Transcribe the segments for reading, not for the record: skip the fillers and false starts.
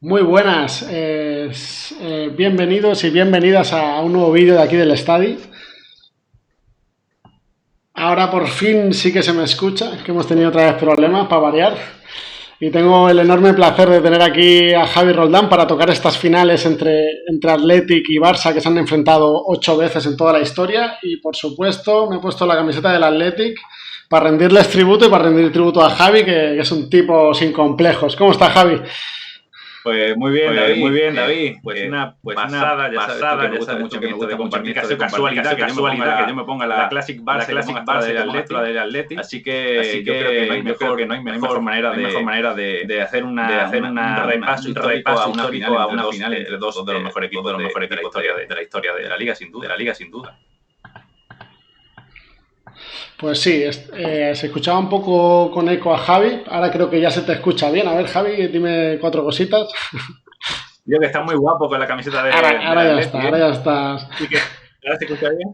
Muy buenas, bienvenidos y bienvenidas a un nuevo vídeo de aquí del Estadi. Ahora por fin sí que se me escucha, que hemos tenido otra vez problemas para variar. Y tengo el enorme placer de tener aquí a Javi Roldán para tocar estas finales entre Athletic y Barça que se han enfrentado 8 veces en toda la historia. Y por supuesto me he puesto la camiseta del Athletic para rendirles tributo y para rendir tributo a Javi, que es un tipo sin complejos. ¿Cómo está, Javi? Pues muy bien, David. Pues una pasada, ya sabes, me gusta mucho que me gusta compartir casualidad que yo me ponga la Classic Barça del Athletic. Así que yo creo que no hay mejor manera de hacer un repaso histórico a una final entre dos de los mejores equipos de la historia de la liga, sin duda. Pues sí, se escuchaba un poco con eco a Javi. Ahora creo que ya se te escucha bien. A ver, Javi, dime 4 cositas. Yo que está muy guapo con la camiseta de ahora ya estás. Y que ahora se escucha bien.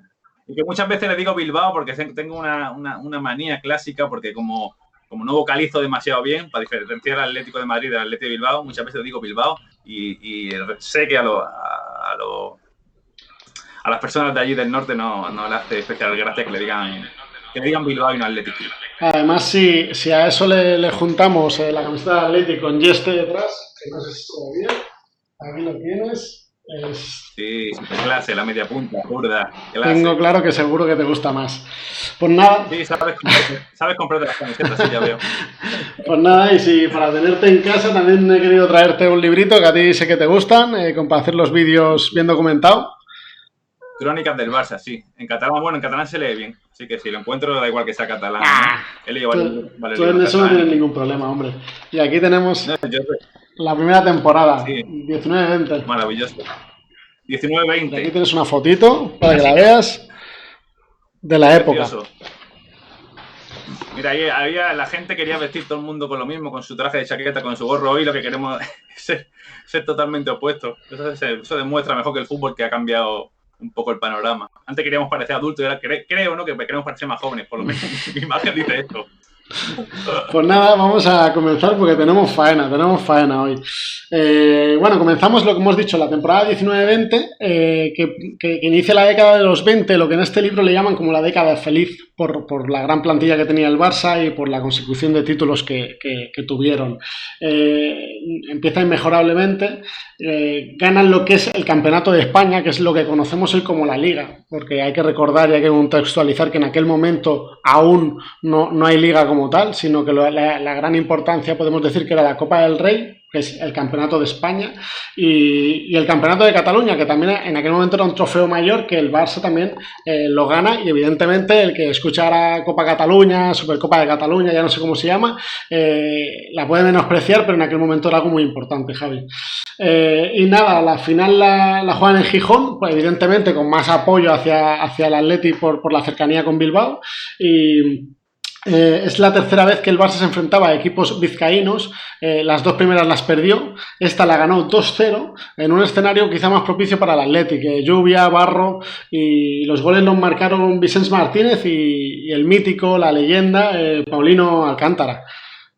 Y que muchas veces le digo Bilbao porque tengo una manía clásica, porque como no vocalizo demasiado bien, para diferenciar al Atlético de Madrid del Atlético de Bilbao, muchas veces le digo Bilbao y sé que a las personas de allí del norte no le hace especial gracia que le digan Bilbao y no Atlético. Además, si a eso le juntamos la camiseta de Atlético con Yeste detrás, que no sé si se ve bien, aquí lo tienes. Sí, clase, la media punta, burda. Clase. Tengo claro que seguro que te gusta más. Pues nada. Sí, sabes comprarte las camisetas, sí, ya veo. Pues nada, y si para tenerte en casa también he querido traerte un librito que a ti sé que te gustan, para hacer los vídeos bien documentados. Crónicas del Barça, sí. En catalán se lee bien. Así que si lo encuentro, da igual que sea catalán. Tú en eso no tienes ningún problema, hombre. Y aquí tenemos la primera temporada, sí. 19-20. Maravilloso. 19-20. Y aquí tienes una fotito para que la veas de la época. Mira, ahí la gente quería vestir todo el mundo con lo mismo, con su traje de chaqueta, con su gorro. Hoy lo que queremos es ser totalmente opuestos. Eso demuestra mejor que el fútbol, que ha cambiado un poco el panorama. Antes queríamos parecer adultos y ahora creo, ¿no?, que queremos parecer más jóvenes, por lo menos mi imagen dice esto. Pues nada, vamos a comenzar porque tenemos faena hoy. Bueno, comenzamos lo que hemos dicho, la temporada 19-20, que inicia la década de los 20, lo que en este libro le llaman como la década feliz, por la gran plantilla que tenía el Barça y por la consecución de títulos que tuvieron. Empieza inmejorablemente, ganan lo que es el Campeonato de España, que es lo que conocemos hoy como la Liga, porque hay que recordar y hay que contextualizar que en aquel momento aún no hay Liga como tal, sino que la gran importancia podemos decir que era la Copa del Rey, que es el Campeonato de España, y el Campeonato de Cataluña, que también en aquel momento era un trofeo mayor, que el Barça también lo gana, y evidentemente el que escucha ahora Copa Cataluña, Supercopa de Cataluña, ya no sé cómo se llama, la puede menospreciar, pero en aquel momento era algo muy importante, Javi. Y nada, la final la juegan en Gijón, pues evidentemente con más apoyo hacia el Athletic por la cercanía con Bilbao, y es la tercera vez que el Barça se enfrentaba a equipos vizcaínos. Las 2 primeras las perdió, esta la ganó 2-0 en un escenario quizá más propicio para el Athletic, lluvia, barro, y los goles los marcaron Vicens Martínez y el mítico, la leyenda, Paulino Alcántara.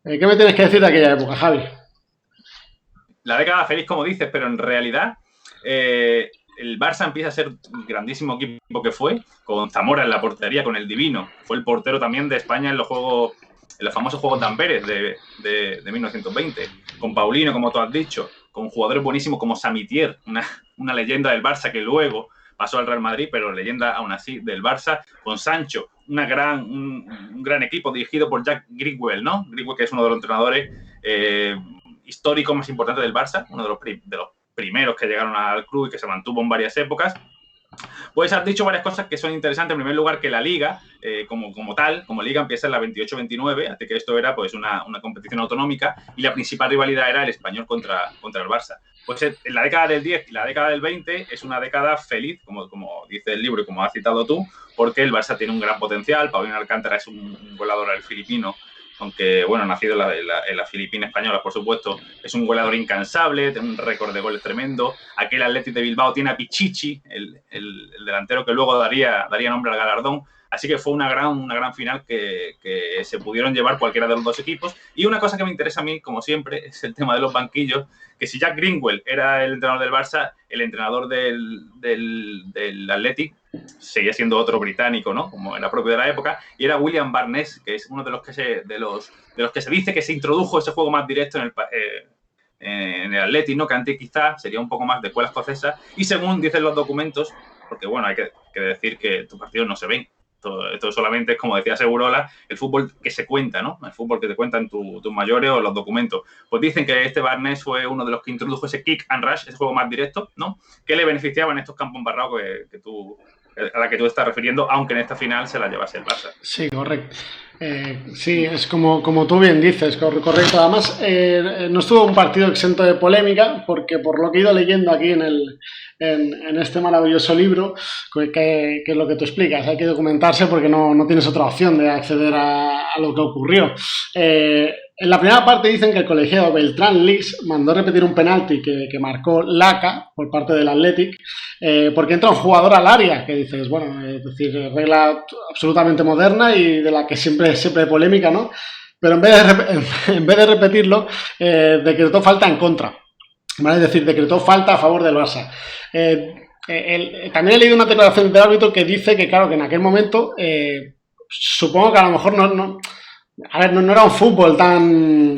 ¿Qué me tienes que decir de aquella época, Javi? La década feliz, como dices, pero en realidad el Barça empieza a ser un grandísimo equipo que fue, con Zamora en la portería, con el Divino. Fue el portero también de España en los famosos Juegos de Amberes de 1920. Con Paulino, como tú has dicho, con jugadores buenísimos como Samitier, una leyenda del Barça que luego pasó al Real Madrid, pero leyenda aún así del Barça, con Sancho, un gran equipo dirigido por Jack Greenwell, ¿no? Greenwell, que es uno de los entrenadores históricos más importantes del Barça, uno de los primeros que llegaron al club y que se mantuvo en varias épocas. Pues has dicho varias cosas que son interesantes. En primer lugar, que la Liga, como Liga, empieza en la 28-29, así que esto era pues una competición autonómica y la principal rivalidad era el Español contra el Barça. Pues en la década del 10 y la década del 20 es una década feliz, como dice el libro y como has citado tú, porque el Barça tiene un gran potencial. Paulino Alcántara es un goleador filipino, aunque, bueno, nacido en la Filipina española, por supuesto, es un goleador incansable, tiene un récord de goles tremendo. Aquel Athletic de Bilbao tiene a Pichichi, el delantero que luego daría nombre al galardón. Así que fue una gran final que se pudieron llevar cualquiera de los dos equipos. Y una cosa que me interesa a mí, como siempre, es el tema de los banquillos, que si Jack Greenwell era el entrenador del Barça, el entrenador del Athletic seguía siendo otro británico, ¿no? Como era propio de la época, y era William Barnes, que es uno de los que se dice que se introdujo ese juego más directo en el Athletic, ¿no? Que antes quizá sería un poco más de escuela escocesa, y según dicen los documentos, porque bueno, hay que decir que tus partidos no se ven. Esto solamente es, como decía Segurola, el fútbol que se cuenta, ¿no? El fútbol que te cuentan tus mayores o los documentos. Pues dicen que este Barnes fue uno de los que introdujo ese kick and rush, ese juego más directo, ¿no? Que le beneficiaba en estos campos embarrados a la que tú estás refiriendo, aunque en esta final se la llevase el Barça. Sí, correcto. Sí, es como tú bien dices, correcto. Además, no estuvo un partido exento de polémica, porque por lo que he ido leyendo aquí en este maravilloso libro, que es lo que tú explicas, hay que documentarse porque no tienes otra opción de acceder a lo que ocurrió. En la primera parte dicen que el colegiado Beltrán Lis mandó repetir un penalti que marcó Laca por parte del Athletic, porque entra un jugador al área, que dices, bueno, es decir, regla absolutamente moderna y de la que siempre hay polémica, ¿no? Pero en vez de repetirlo, decretó falta en contra, ¿vale? Es decir, decretó falta a favor del Barça. También he leído una declaración del árbitro que dice que, claro, que en aquel momento, supongo que a lo mejor no era un fútbol tan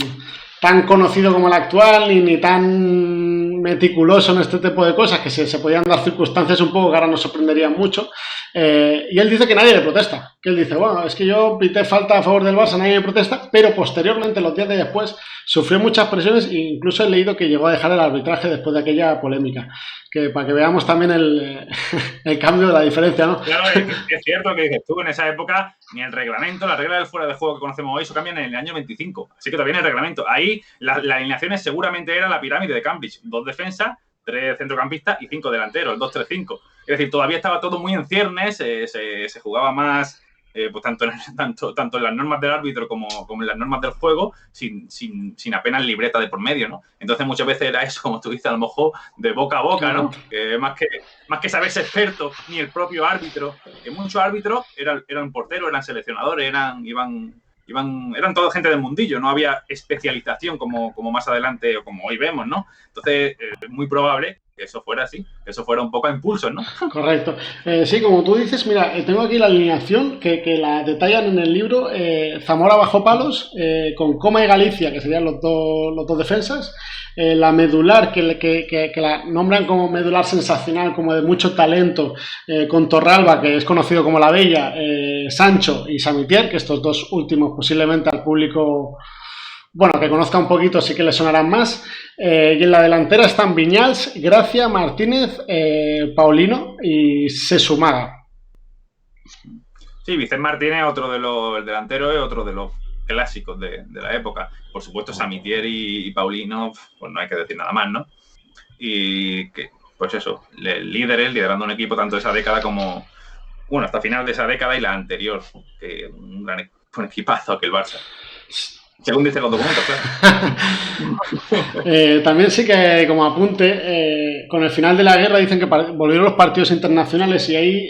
conocido como el actual, ni tan meticuloso en este tipo de cosas, que se podían dar circunstancias un poco que ahora nos sorprenderían mucho. Y él dice que nadie le protesta. Que él dice, bueno, es que yo pité falta a favor del Barça, nadie me protesta, pero posteriormente, los días de después, sufrió muchas presiones e incluso he leído que llegó a dejar el arbitraje después de aquella polémica. Que para que veamos también el cambio de la diferencia, ¿no? Claro, es cierto que dices tú, en esa época ni el reglamento, la regla del fuera de juego que conocemos hoy, eso cambian en el año 25. Así que también el reglamento. Ahí las alineaciones seguramente era la pirámide de Cambridge. 2 defensas, 3 centrocampistas y 5 delanteros, el 2-3-5. Es decir, todavía estaba todo muy en ciernes, se jugaba más, pues tanto en las normas del árbitro como en las normas del juego, sin apenas libreta de por medio, ¿no? Entonces muchas veces era eso, como tú dices, a lo mejor de boca a boca, ¿no? Que más que saberse experto, ni el propio árbitro, que muchos árbitros eran porteros, eran seleccionadores, eran toda gente del mundillo, no había especialización como más adelante o como hoy vemos, ¿no? Entonces es muy probable que eso fuera así, que eso fuera un poco a impulsos, ¿no? Correcto. Sí, como tú dices, mira, tengo aquí la alineación que la detallan en el libro. Zamora bajo palos, con Coma y Galicia, que serían los dos defensas. La medular, que la nombran como medular sensacional, como de mucho talento, con Torralba, que es conocido como la Bella, Sancho y Samitier, que estos dos últimos posiblemente al público, bueno, que conozca un poquito sí que le sonarán más. Y en la delantera están Viñals, Gracia, Martínez, Paulino y Sesumaga. Sí, Vicente Martínez, el delantero, es otro de los clásicos de la época. Por supuesto, Samitier y Paulino, pues no hay que decir nada más, ¿no? Y que, pues eso, líderes, liderando un equipo tanto de esa década como, bueno, hasta final de esa década y la anterior, que un equipazo aquel Barça. Según dicen los documentos, claro. También sí que, como apunte, con el final de la guerra dicen que volvieron los partidos internacionales y ahí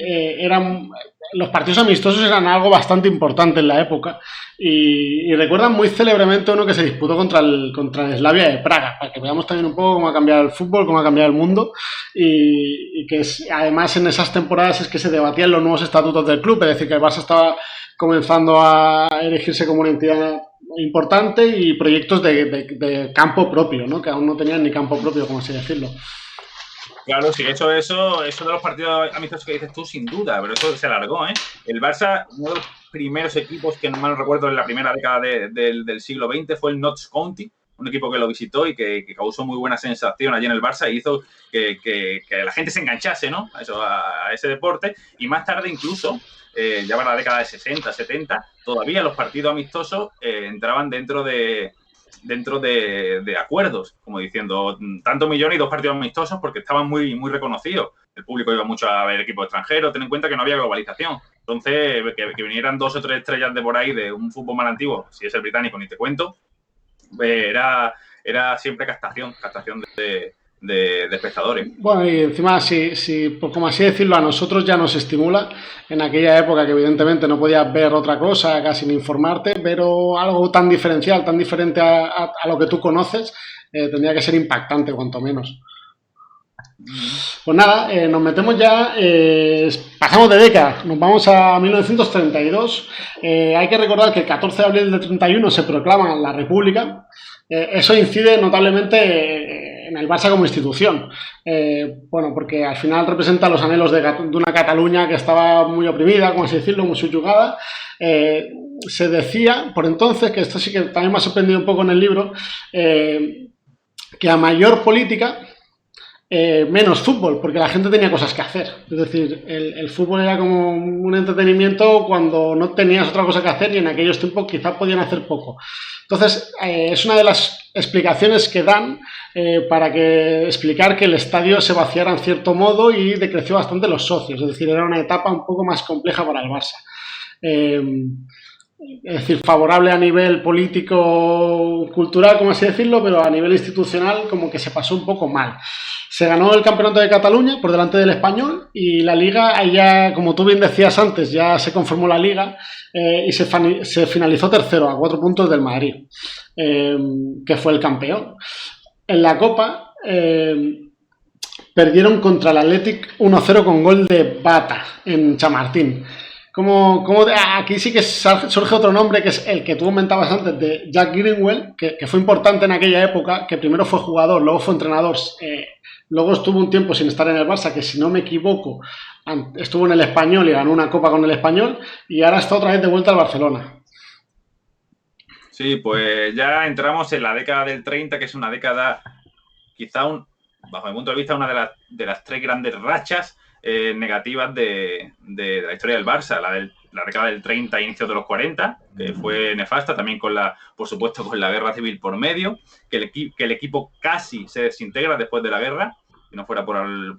los partidos amistosos eran algo bastante importante en la época y recuerdan muy célebremente uno que se disputó contra el Slavia de Praga, para que veamos también un poco cómo ha cambiado el fútbol, cómo ha cambiado el mundo y que además en esas temporadas es que se debatían los nuevos estatutos del club, es decir, que el Barça estaba comenzando a erigirse como una entidad importante y proyectos de campo propio, ¿no? Que aún no tenían ni campo propio, como así decirlo. Claro, sí, eso de los partidos amistosos que dices tú, sin duda, pero eso se alargó, ¿eh? El Barça, uno de los primeros equipos que no mal recuerdo en la primera década del siglo XX fue el Notts County, un equipo que lo visitó y que causó muy buena sensación allí en el Barça y hizo que la gente se enganchase, ¿no? A ese deporte. Y más tarde incluso, ya para la década de 60, 70, todavía los partidos amistosos entraban dentro de acuerdos, como diciendo, tanto millones y 2 partidos amistosos porque estaban muy, muy reconocidos. El público iba mucho a ver equipos extranjeros, ten en cuenta que no había globalización. Entonces, que vinieran 2 o 3 estrellas de por ahí de un fútbol más antiguo, si es el británico, ni te cuento, era siempre captación de espectadores. Bueno, y encima, pues como así decirlo, a nosotros ya nos estimula. En aquella época que evidentemente no podías ver otra cosa, casi ni informarte, pero algo tan diferencial, tan diferente a lo que tú conoces, tendría que ser impactante, cuanto menos. Pues nada, nos metemos ya, pasamos de década, nos vamos a 1932. Hay que recordar que el 14 de abril de 31 se proclama la República. Eso incide notablemente en el Barça como institución. Bueno, porque al final representa los anhelos de una Cataluña que estaba muy oprimida, como así decirlo, muy subyugada. Se decía, por entonces, que esto sí que también me ha sorprendido un poco en el libro, que a mayor política, menos fútbol, porque la gente tenía cosas que hacer. Es decir, el fútbol era como un entretenimiento cuando no tenías otra cosa que hacer y en aquellos tiempos quizás podían hacer poco. Entonces, es una de las explicaciones que dan para explicar que el estadio se vaciara en cierto modo y decreció bastante los socios. Es decir, era una etapa un poco más compleja para el Barça. Es decir, favorable a nivel político-cultural, como así decirlo, pero a nivel institucional como que se pasó un poco mal. Se ganó el Campeonato de Cataluña por delante del Español y la Liga, ahí ya, como tú bien decías antes, ya se conformó la Liga y se finalizó tercero a 4 puntos del Madrid, que fue el campeón. En la Copa perdieron contra el Athletic 1-0 con gol de Bata en Chamartín. Aquí sí que surge otro nombre, que es el que tú comentabas antes, de Jack Greenwell, que fue importante en aquella época, que primero fue jugador, luego fue entrenador, luego estuvo un tiempo sin estar en el Barça, que si no me equivoco estuvo en el Español y ganó una copa con el Español, y ahora está otra vez de vuelta al Barcelona. Sí, pues ya entramos en la década del 30, que es una década, quizá bajo mi punto de vista, una de las 3 grandes rachas negativas de la historia del Barça, la década del 30 e inicios de los 40, que fue nefasta, también por supuesto con la guerra civil por medio, que el equipo casi se desintegra después de la guerra, si no fuera por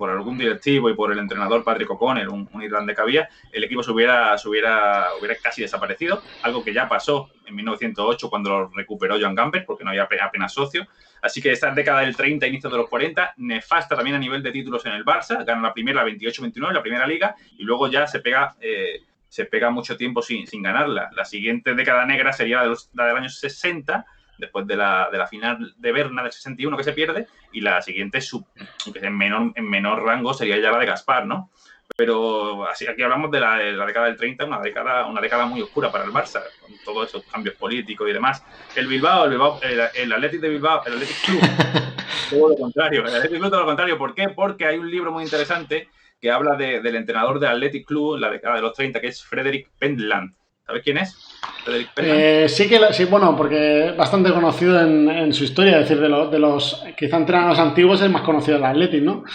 algún directivo y por el entrenador Patrick O'Connell, un irlandés que había, el equipo se hubiera casi desaparecido, algo que ya pasó en 1908 cuando lo recuperó Joan Gamper, porque no había apenas socios. Así que esta década del 30, inicios de los 40, nefasta también a nivel de títulos en el Barça, gana la primera 28-29, la primera liga, y luego ya se pega mucho tiempo sin ganarla. La siguiente década negra sería la del año 60, después de la final de Berna del 61 que se pierde, y la siguiente, aunque en menor rango, sería ya la de Gaspar, ¿no? Pero aquí hablamos de la década del 30, una década muy oscura para el Barça, con todos esos cambios políticos y demás. El Athletic de Bilbao, el Athletic Club, todo lo contrario. El Athletic Club todo lo contrario. ¿Por qué? Porque hay un libro muy interesante que habla del entrenador del Athletic Club en la década de los 30, que es Frederick Pentland. ¿Sabes quién es? Frederick Pentland. Sí, bueno, porque es bastante conocido en su historia. Es decir, de los quizá entrenadores antiguos es el más conocido del Athletic, ¿no?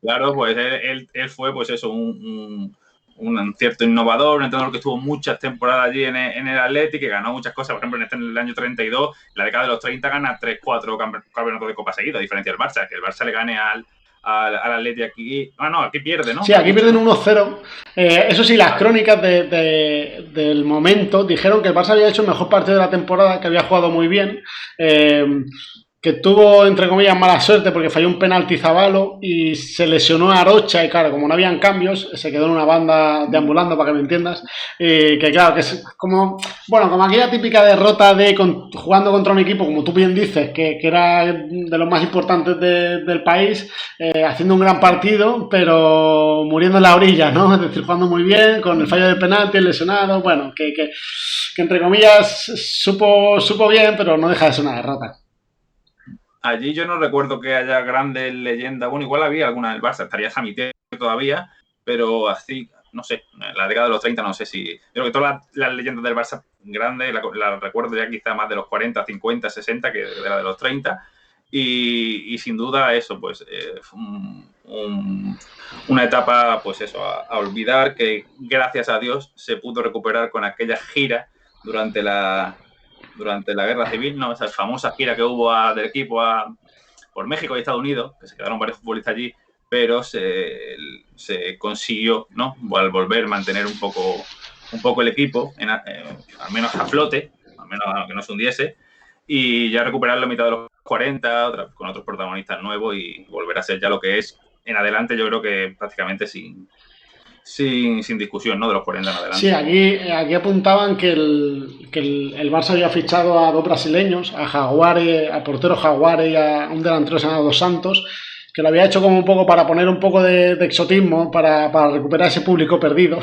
Claro, pues él fue, pues eso, un cierto innovador, un entrenador que estuvo muchas temporadas allí en el Athletic, que ganó muchas cosas. Por ejemplo, en el año 32, la década de los 30 gana 3-4 campeonatos de Copa seguidos, a diferencia del Barça, que el Barça le gane al Athletic aquí. Aquí pierde, ¿no? Sí, aquí pierden 1-0. Eso sí, las crónicas del momento dijeron que el Barça había hecho el mejor partido de la temporada, que había jugado muy bien. que tuvo, entre comillas, mala suerte porque falló un penalti Zabalo y se lesionó a Arocha y claro, como no habían cambios, se quedó en una banda deambulando, para que me entiendas, que claro, que es como, bueno, como aquella típica derrota de jugando contra un equipo, como tú bien dices, que era de los más importantes del país, haciendo un gran partido, pero muriendo en la orilla, ¿no? Es decir, jugando muy bien, con el fallo de penalti, el lesionado, bueno, que entre comillas supo bien, pero no deja de ser una derrota. Allí yo no recuerdo que haya grandes leyendas. Bueno, igual había alguna del Barça. Estaría Samité todavía, pero así, no sé, en la década de los 30 no sé si... Creo que todas las leyendas del Barça grandes las recuerdo ya quizá más de los 40, 50, 60 que de la de los 30. Y sin duda eso, pues una etapa, pues eso, a olvidar, que gracias a Dios se pudo recuperar con aquella gira durante la Guerra Civil, ¿no? Esa famosa gira que hubo del equipo por México y Estados Unidos, que se quedaron varios futbolistas allí, pero se consiguió, ¿no? Al volver mantener un poco el equipo, al menos a flote, al menos que no se hundiese, y ya recuperar la mitad de los 40, con otros protagonistas nuevos y volver a ser ya lo que es en adelante, yo creo que prácticamente sin discusión, ¿no? De los 40 en adelante. Sí, aquí apuntaban que el Barça había fichado a dos brasileños, a Jaguare, al portero Jaguare y a un delantero llamado Dos Santos, que lo había hecho como un poco para poner un poco de exotismo, para recuperar ese público perdido.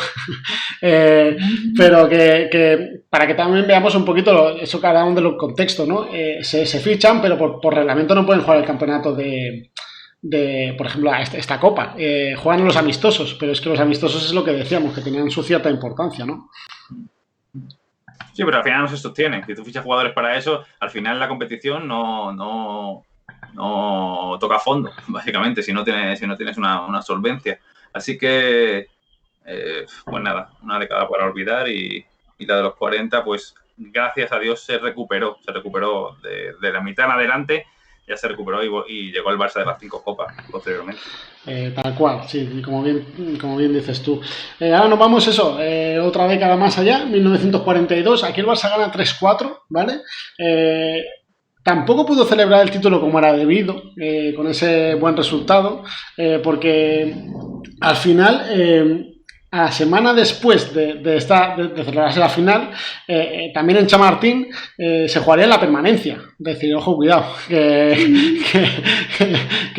Pero que para que también veamos un poquito eso cada uno de los contextos, ¿no? Se fichan, pero por reglamento no pueden jugar el campeonato de por ejemplo, esta copa. Juegan los amistosos, pero es que los amistosos es lo que decíamos, que tenían su cierta importancia, ¿no? Sí, pero al final no se sostiene. Si tú fichas jugadores para eso, al final la competición no toca a fondo, básicamente, si no tienes una solvencia. Así que, pues nada, una década para olvidar y la de los 40, pues gracias a Dios se recuperó de la mitad en adelante. Ya se recuperó y llegó al Barça de las 5 copas posteriormente. Tal cual, sí, como bien dices tú. Ahora nos vamos otra década más allá, 1942. Aquí el Barça gana 3-4, ¿vale? Tampoco pudo celebrar el título como era debido, con ese buen resultado, porque al final... a la semana después de celebrarse la final, también en Chamartín se jugaría la permanencia. Es decir, ojo, cuidado, que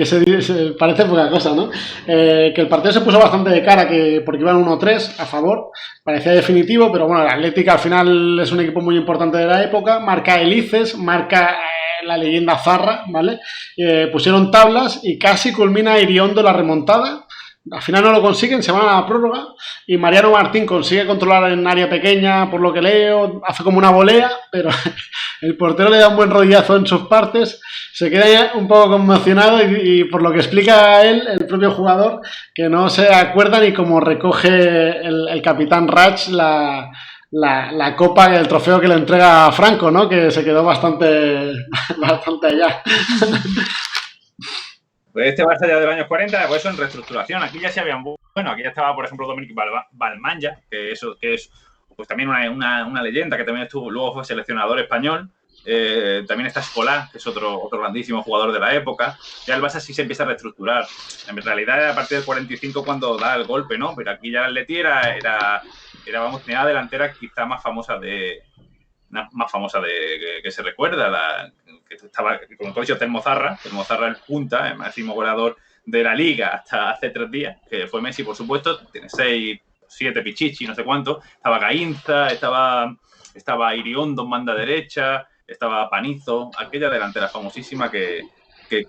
se parece poca cosa, ¿no? Que el partido se puso bastante de cara, porque iban 1-3 a favor, parecía definitivo, pero bueno, el Atlético al final es un equipo muy importante de la época, marca Elices, marca la leyenda Zarra, ¿vale? Pusieron tablas y casi culmina Iriondo la remontada. Al final no lo consiguen, se van a la prórroga y Mariano Martín consigue controlar en área pequeña, por lo que leo, hace como una volea, pero el portero le da un buen rodillazo en sus partes, se queda ya un poco conmocionado y por lo que explica él, el propio jugador, que no se acuerda ni cómo recoge el capitán Rach la copa, el trofeo que le entrega a Franco, ¿no? Que se quedó bastante allá. Pues este Barça ya de los años 40, pues eso en reestructuración. Aquí ya se habían... Bueno, aquí ya estaba, por ejemplo, Dominic Balmanya, que es pues también una leyenda, que también luego fue seleccionador español. También está Escolá, que es otro grandísimo jugador de la época. Ya el Barça sí se empieza a reestructurar. En realidad era a partir del 45 cuando da el golpe, ¿no? Pero aquí ya el Atleti tenía la delantera quizá más famosa que se recuerda, que estaba con Coisio Termozarra el punta, el máximo goleador de la liga hasta hace 3 días, que fue Messi, por supuesto. Tiene 6, 7 Pichichi, no sé cuánto. Estaba Gainza, estaba Iriondo en banda derecha, estaba Panizo, aquella delantera famosísima que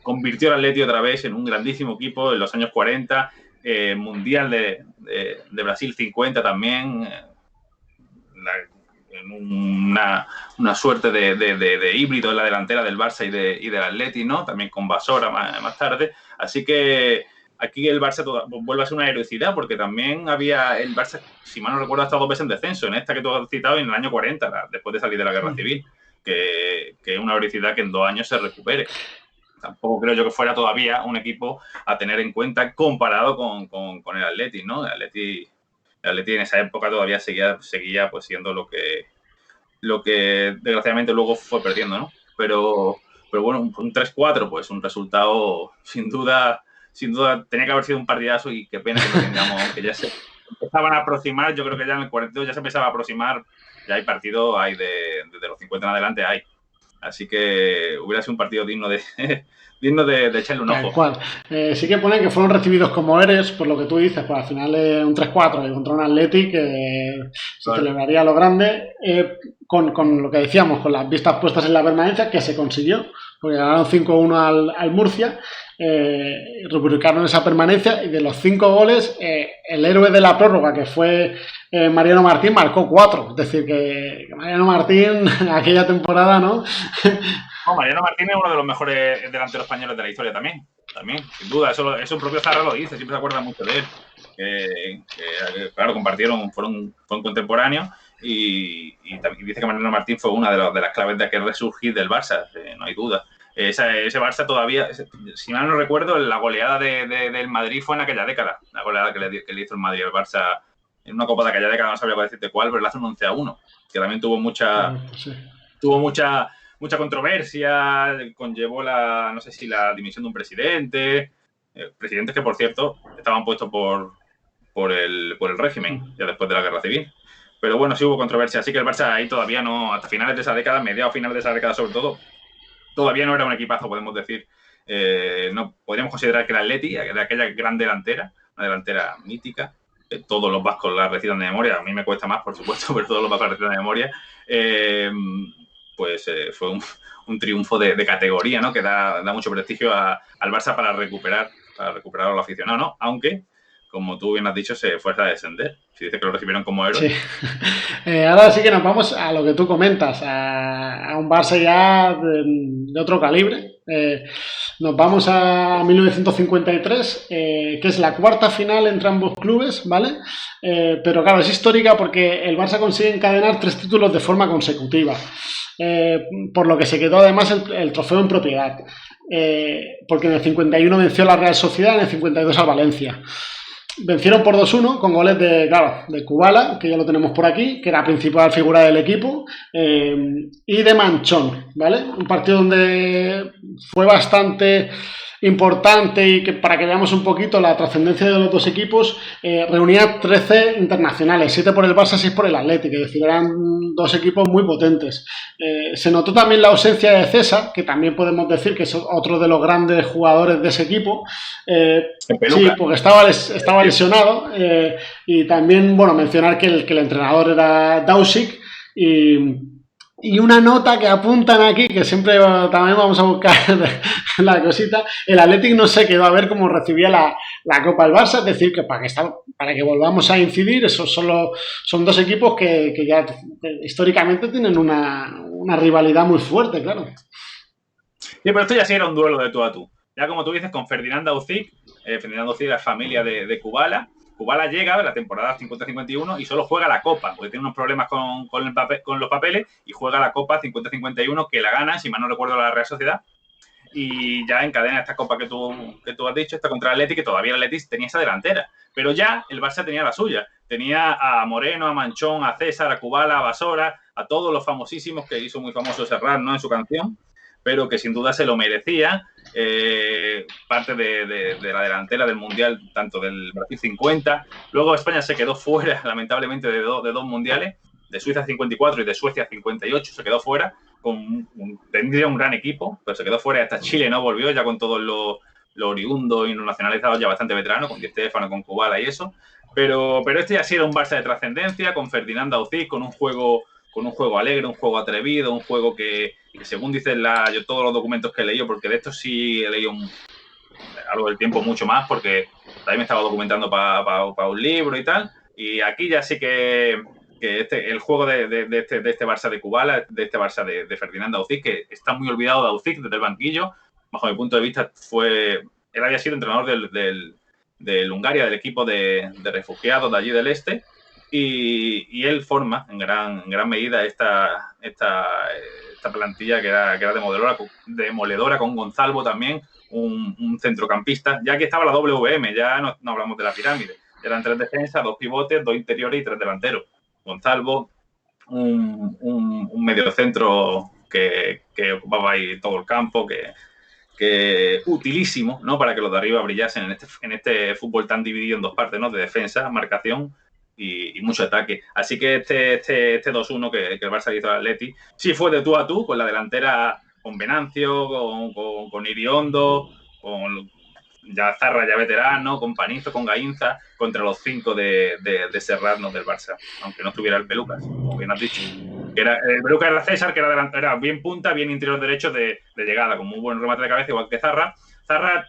convirtió al Atleti otra vez en un grandísimo equipo en los años 40, Mundial de Brasil 50 también, una suerte de híbrido en la delantera del Barça y del Atleti, ¿no? También con Basora más tarde. Así que aquí el Barça vuelve a ser una heroicidad, porque también había el Barça, si mal no recuerdo, ha estado 2 veces en descenso, en esta que tú has citado, en el año 40, después de salir de la Guerra Civil, que es una heroicidad que en 2 años se recupere. Tampoco creo yo que fuera todavía un equipo a tener en cuenta comparado con el Atleti, ¿no? El Atleti en esa época todavía seguía pues siendo lo que desgraciadamente luego fue perdiendo, ¿no? Pero pero bueno, un 3-4, pues un resultado sin duda tenía que haber sido un partidazo y qué pena que lo tengamos, que ya se empezaban a aproximar, yo creo que ya en el 42 ya se empezaba a aproximar, ya hay partido, hay desde los 50 en adelante hay. Así que hubiera sido un partido digno de digno de echarle un ojo. Tal cual. Sí que ponen que fueron recibidos como eres, por lo que tú dices, pues al final un 3-4 contra un Athletic se celebraría lo grande, con lo que decíamos, con las vistas puestas en la permanencia, que se consiguió, porque ganaron 5-1 al Murcia, rubricaron esa permanencia, y de los 5 goles, el héroe de la prórroga, que fue Mariano Martín, marcó 4. Es decir, que Mariano Martín, aquella temporada, ¿no? No, Mariano Martín es uno de los mejores delanteros españoles de la historia también, sin duda. Eso el propio Zarra lo dice, siempre se acuerda mucho de él. Que claro, fueron contemporáneos y dice que Mariano Martín fue una de las claves de aquel resurgir del Barça, no hay duda. Ese Barça todavía, si mal no recuerdo, la goleada del Madrid fue en aquella década, la goleada que le hizo el Madrid al Barça en una copa de aquella década, no sabría decirte cuál, pero le hace un 11-1, que también tuvo mucha controversia, conllevó no sé si la dimisión de un presidente, presidentes que, por cierto, estaban puestos por el régimen, ya después de la guerra civil. Pero bueno, sí hubo controversia, así que el Barça ahí todavía no, hasta finales de esa década, mediados finales de esa década sobre todo, todavía no era un equipazo, podemos decir. No podríamos considerar que el Atleti, de aquella gran delantera, una delantera mítica, todos los vascos la recitan de memoria, a mí me cuesta más, por supuesto, pero todos los vascos la recitan de memoria, pues fue un triunfo de categoría, ¿no? Que da mucho prestigio al Barça para recuperar a los aficionados, ¿no? Aunque, como tú bien has dicho, se fuerza a descender. Si dices que lo recibieron como héroe. Sí. Ahora sí que nos vamos a lo que tú comentas, a un Barça ya de otro calibre. Nos vamos a 1953, que es la cuarta final entre ambos clubes, ¿vale? Pero claro, es histórica porque el Barça consigue encadenar 3 títulos de forma consecutiva. Por lo que se quedó además el trofeo en propiedad. Porque en el 51 venció la Real Sociedad, en el 52 al Valencia. Vencieron por 2-1 con goles de Kubala, que ya lo tenemos por aquí, que era la principal figura del equipo, y de Manchón, ¿vale? Un partido donde fue bastante importante y que para que veamos un poquito la trascendencia de los dos equipos, reunía 13 internacionales, 7 por el Barça, 6 por el Athletic, es decir, eran dos equipos muy potentes. Se notó también la ausencia de César, que también podemos decir que es otro de los grandes jugadores de ese equipo, sí, porque estaba lesionado, y también, bueno, mencionar que el entrenador era Dausic, y una nota que apuntan aquí, que siempre también vamos a buscar la cosita, el Athletic no se quedó a ver cómo recibía la Copa del Barça, es decir, que para que volvamos a incidir, esos son dos equipos que ya históricamente tienen una rivalidad muy fuerte, claro. Sí, pero esto ya sí era un duelo de tú a tú. Ya como tú dices, con Ferdinand Daucic, la familia de Kubala. Kubala llega a la temporada 50-51 y solo juega la Copa, porque tiene unos problemas con los papeles, y juega la Copa 50-51, que la gana, si mal no recuerdo, la Real Sociedad, y ya encadena esta Copa que tú has dicho, esta contra el Athletic, que todavía el Athletic tenía esa delantera, pero ya el Barça tenía la suya. Tenía a Moreno, a Manchón, a César, a Kubala, a Basora, a todos los famosísimos que hizo muy famoso Serrat, ¿no?, en su canción, pero que sin duda se lo merecía. Parte de la delantera del Mundial, tanto del Brasil 50. Luego España se quedó fuera, lamentablemente, de dos mundiales, de Suiza 54 y de Suecia 58, se quedó fuera. Tendría un gran equipo, pero se quedó fuera. Hasta Chile no volvió, ya con todos los oriundos y los nacionalizados ya bastante veteranos, con Di Stéfano, con Kubala y eso. Pero este ya sí era un Barça de trascendencia, con Ferdinand Daucic, con un juego alegre, un juego atrevido, un juego que según dicen yo todos los documentos que he leído, porque de esto sí he leído a lo del tiempo mucho más, porque también me estaba documentando para un libro y tal, y aquí ya sí que el juego de este Barça de Kubala, de este Barça de Ferdinand Daucic, que está muy olvidado Daucic desde el banquillo, bajo mi punto de vista, él había sido entrenador del Hungaria, del equipo de refugiados de allí del este, y él forma en gran medida esta plantilla que era demoledora, con Gonzalvo también, un centrocampista. Ya que estaba la WM, ya no hablamos de la pirámide, eran 3 defensas, 2 pivotes, 2 interiores y 3 delanteros. Gonzalvo, un mediocentro que ocupaba ahí todo el campo, que utilísimo, ¿no? Para que los de arriba brillasen en este fútbol tan dividido en dos partes, ¿no? De defensa, marcación y mucho ataque. Así que este 2-1 que el Barça hizo al Atleti, sí fue de tú a tú, con la delantera con Venancio, con Iriondo, con ya Zarra ya veterano, con Panizo, con Gainza, contra los 5 de Serrano del Barça, aunque no estuviera el Pelucas, como bien has dicho. El Pelucas era César, que era bien punta, bien interior derecho de llegada, con muy buen remate de cabeza, igual que Zarra. Zarra,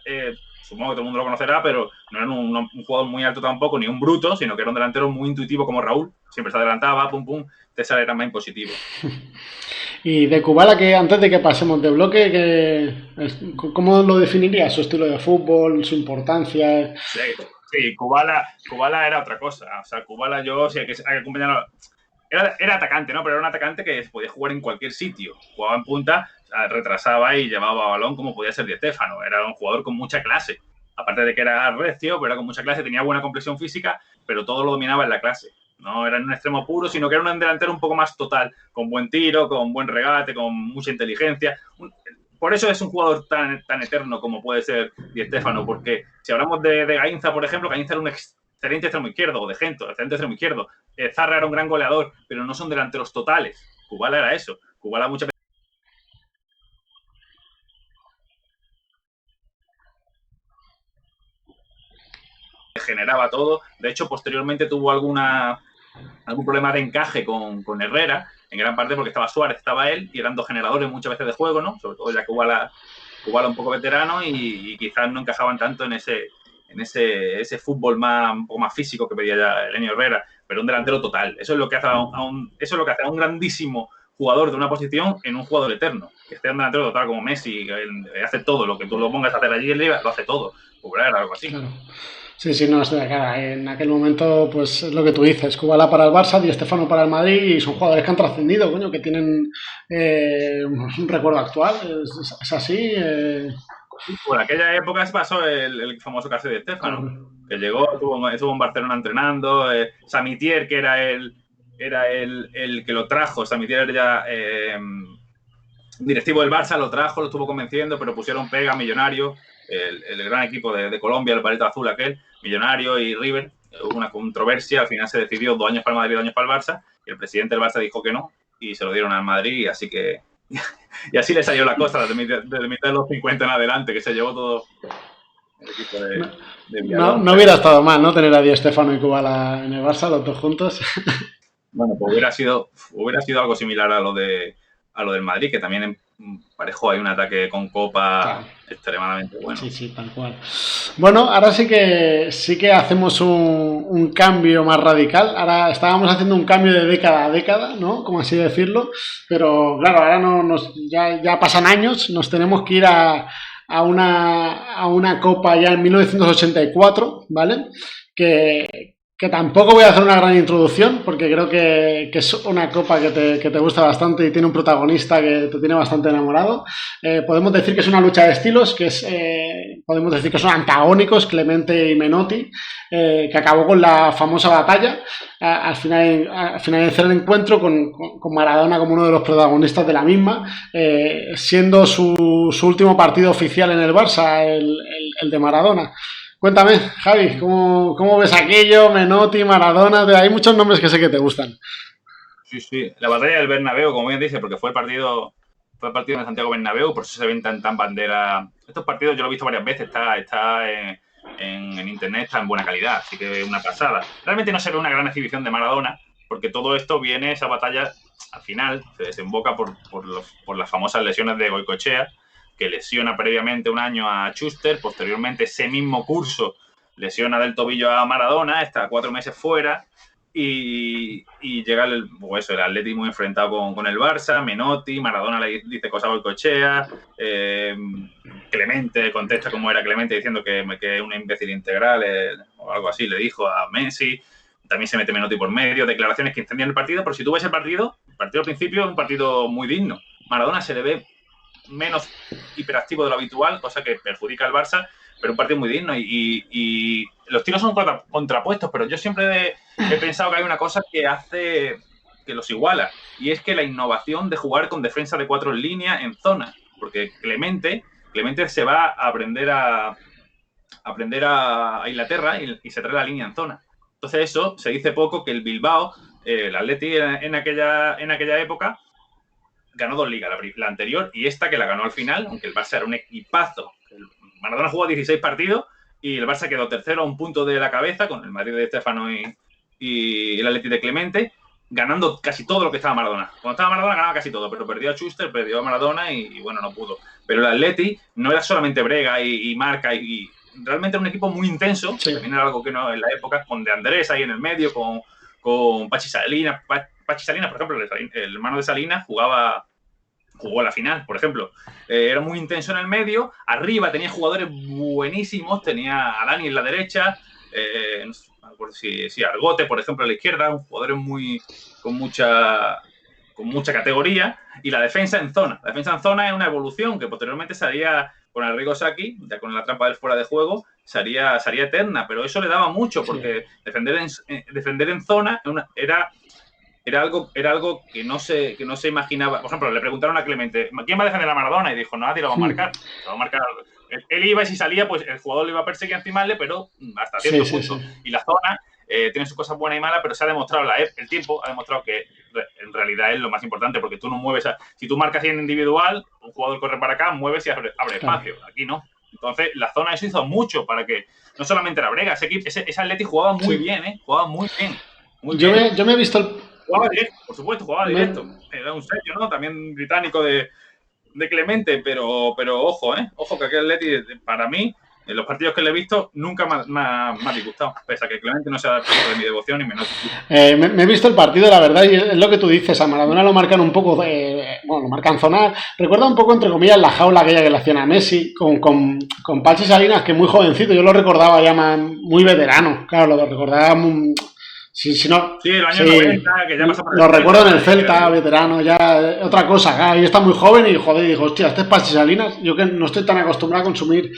supongo que todo el mundo lo conocerá, pero no era un jugador muy alto tampoco, ni un bruto, sino que era un delantero muy intuitivo como Raúl. Siempre se adelantaba, pum, pum. César era más impositivo. Y de Kubala, que antes de que pasemos de bloque, ¿cómo lo definirías? ¿Su estilo de fútbol, su importancia? Sí, Kubala era otra cosa. O sea, Kubala yo, sí, hay que acompañarlo. Era atacante, ¿no? Pero era un atacante que podía jugar en cualquier sitio. Jugaba en punta, retrasaba y llevaba balón como podía ser Di Stéfano. Era un jugador con mucha clase. Aparte de que era recio, pero era con mucha clase, tenía buena complexión física, pero todo lo dominaba en la clase. No era en un extremo puro, sino que era un delantero un poco más total, con buen tiro, con buen regate, con mucha inteligencia. Por eso es un jugador tan eterno como puede ser Di Stéfano, porque si hablamos de Gainza, por ejemplo, Gainza era un excelente extremo izquierdo, o de Gento, excelente extremo izquierdo. Zarra era un gran goleador, pero no son delanteros totales. Kubala era eso. Kubala muchas veces generaba todo. De hecho, posteriormente tuvo algún problema de encaje con Herrera, en gran parte porque estaba Suárez, estaba él, y eran dos generadores muchas veces de juego, ¿no? Sobre todo ya Kubala un poco veterano y quizás no encajaban tanto en ese fútbol un poco más físico que pedía ya Elenio Herrera, pero un delantero total. Eso es lo que hace a un grandísimo jugador de una posición en un jugador eterno. Que esté un delantero total como Messi, que hace todo, lo que tú lo pongas a hacer allí, lo hace todo. Kubala era algo así. Claro. Sí, no, estoy de cara. En aquel momento, pues es lo que tú dices, Kubala para el Barça, Di Stéfano para el Madrid, y son jugadores que han trascendido, coño, que tienen un recuerdo actual, es así. Por aquella época se pasó el famoso caso de Di Stéfano, que llegó, estuvo en Barcelona entrenando, Samitier, que era el que lo trajo, Samitier era ya directivo del Barça, lo trajo, lo estuvo convenciendo, pero pusieron pega, Millonario, el gran equipo de Colombia, el paleta azul aquel, Millonario y River. Hubo una controversia, al final se decidió 2 años para el Madrid, 2 años para el Barça, y el presidente del Barça dijo que no, y se lo dieron al Madrid, así que... y así le salió la cosa desde mitad de los 50 en adelante, que se llevó todo el equipo de Villalón. No hubiera estado mal, ¿no? Tener a Di Stéfano y Kubala en el Barça, los dos juntos. Bueno, pues hubiera sido algo similar a lo del Madrid, que también parejó ahí un ataque con Copa, claro, extremadamente bueno. Sí, tal cual. Bueno, ahora sí que hacemos un cambio más radical. Ahora estábamos haciendo un cambio de década a década, ¿no? Como así decirlo. Pero claro, ahora ya pasan años, nos tenemos que ir a una Copa ya en 1984, ¿vale? Que tampoco voy a hacer una gran introducción porque creo que es una copa que te gusta bastante y tiene un protagonista que te tiene bastante enamorado. Podemos decir que es una lucha de estilos, podemos decir que son antagónicos, Clemente y Menotti, que acabó con la famosa batalla al finalizar el encuentro con Maradona como uno de los protagonistas de la misma, siendo su último partido oficial en el Barça, el de Maradona. Cuéntame, Javi, ¿cómo ves aquello? Menotti, Maradona, hay muchos nombres que sé que te gustan. Sí, la batalla del Bernabéu, como bien dice, porque fue el partido en Santiago Bernabéu, por eso se ven tan bandera. Estos partidos yo lo he visto varias veces, está en internet, está en buena calidad, así que una pasada. Realmente no se ve una gran exhibición de Maradona, porque todo esto viene, esa batalla, al final, se desemboca por las famosas lesiones de Goicoechea, que lesiona previamente un año a Schuster, posteriormente ese mismo curso lesiona del tobillo a Maradona, está 4 meses fuera y llega el Atleti muy enfrentado con el Barça, Menotti, Maradona le dice cosas a Goicoechea, Clemente contesta como era Clemente diciendo que es un imbécil integral o algo así, le dijo a Messi, también se mete Menotti por medio, declaraciones que incendian el partido, pero si tú ves el partido al principio es un partido muy digno. Maradona se le ve menos hiperactivo de lo habitual, cosa que perjudica al Barça, pero un partido muy digno y los tiros son contrapuestos, pero yo siempre he pensado que hay una cosa que que los iguala, y es que la innovación de jugar con defensa de 4 en línea en zona, porque Clemente se va a aprender a Inglaterra y se trae la línea en zona. Entonces eso se dice poco, que el Bilbao, el Atleti en aquella época, ganó 2 ligas, la anterior y esta, que la ganó al final, aunque el Barça era un equipazo. El Maradona jugó 16 partidos y el Barça quedó tercero a un punto de la cabeza, con el Madrid de Stéfano y el Atleti de Clemente, ganando casi todo lo que estaba Maradona. Cuando estaba Maradona ganaba casi todo, pero perdió a Schuster, perdió a Maradona y bueno, no pudo. Pero el Atleti no era solamente brega y marca y realmente era un equipo muy intenso, sí. También era algo que no en la época, con De Andrés ahí en el medio, con Pachi Salinas. Pachi Salinas, por ejemplo, el hermano de Salinas, jugó la final, por ejemplo. Era muy intenso en el medio. Arriba tenía jugadores buenísimos. Tenía a Dani en la derecha. No sé si Argote, por ejemplo, a la izquierda. Jugadores con mucha categoría. Y la defensa en zona. La defensa en zona es una evolución que posteriormente se haría con Arrigo Sacchi, ya con la trampa del fuera de juego, sería eterna. Pero eso le daba mucho, porque sí. defender en zona era algo que no se imaginaba. Por ejemplo, le preguntaron a Clemente, ¿quién va a defender a Maradona? Y dijo, nadie lo va a marcar. Lo va a marcar. Él iba y si salía, pues el jugador lo iba a perseguir encimarle, pero hasta cierto punto. Sí. Y la zona tiene sus cosas buenas y malas, pero se ha demostrado, el tiempo ha demostrado que en realidad es lo más importante, porque tú no mueves. Si tú marcas en individual, un jugador corre para acá, mueves y abre espacio. Aquí no. Entonces, la zona eso hizo mucho para que no solamente la brega, ese Atleti jugaba muy bien, Jugaba muy bien. Yo me he visto el... Jugaba directo, por supuesto, jugaba directo. Era un sello, ¿no? También británico de Clemente, pero ojo, Ojo que aquel Atleti, para mí, en los partidos que le he visto, nunca me ha disgustado. Pese a que Clemente no sea de mi devoción ni menos. Me he visto el partido, la verdad, y es lo que tú dices. A Maradona lo marcan un poco, lo marcan zona. Recuerda un poco, entre comillas, la jaula aquella que le hacían a Messi con Pachi Salinas, que es muy jovencito. Yo lo recordaba ya muy veterano. Claro, lo recordaba muy... Sí, el año 90, que ya pasó por lo recuerdo en el Celta, veterano, ya otra cosa, claro, y está muy joven y joder, dijo, hostia, este es Pachi Salinas, yo que no estoy tan acostumbrado a consumir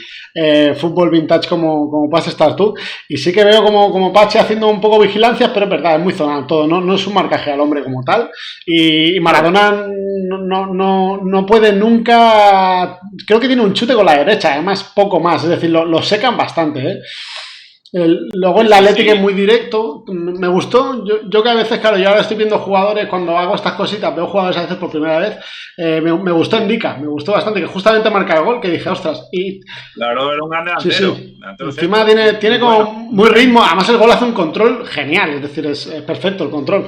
fútbol vintage como puedes estar tú, y sí que veo como Pachi haciendo un poco vigilancias, pero es verdad, es muy zonal todo, no es un marcaje al hombre como tal, y Maradona no puede nunca, creo que tiene un chute con la derecha, además poco más, es decir, lo secan bastante, luego el Atlético es muy directo, me gustó, yo que a veces, claro, yo ahora estoy viendo jugadores, cuando hago estas cositas, veo jugadores a veces por primera vez, me gustó Ndica, me gustó bastante, que justamente marca el gol, que dije, ostras, y... Claro, era un gran delantero. Sí. Encima tiene como muy ritmo, además el gol hace un control genial, es decir, es perfecto el control.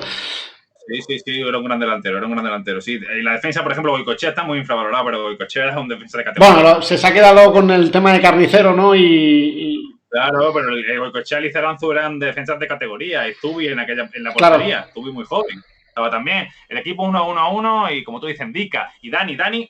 Sí, era un gran delantero, sí. Y la defensa, por ejemplo, Goicoechea está muy infravalorado, pero Goicoechea era un defensa de categoría. Bueno, se ha quedado con el tema de Carnicero, ¿no? Claro, pero Goicoechea y Liceranzu eran defensas de categoría. Estuve en la portería, claro. Estuve muy joven. Estaba también el equipo 1-1-1 y, como tú dices, Ndica y Dani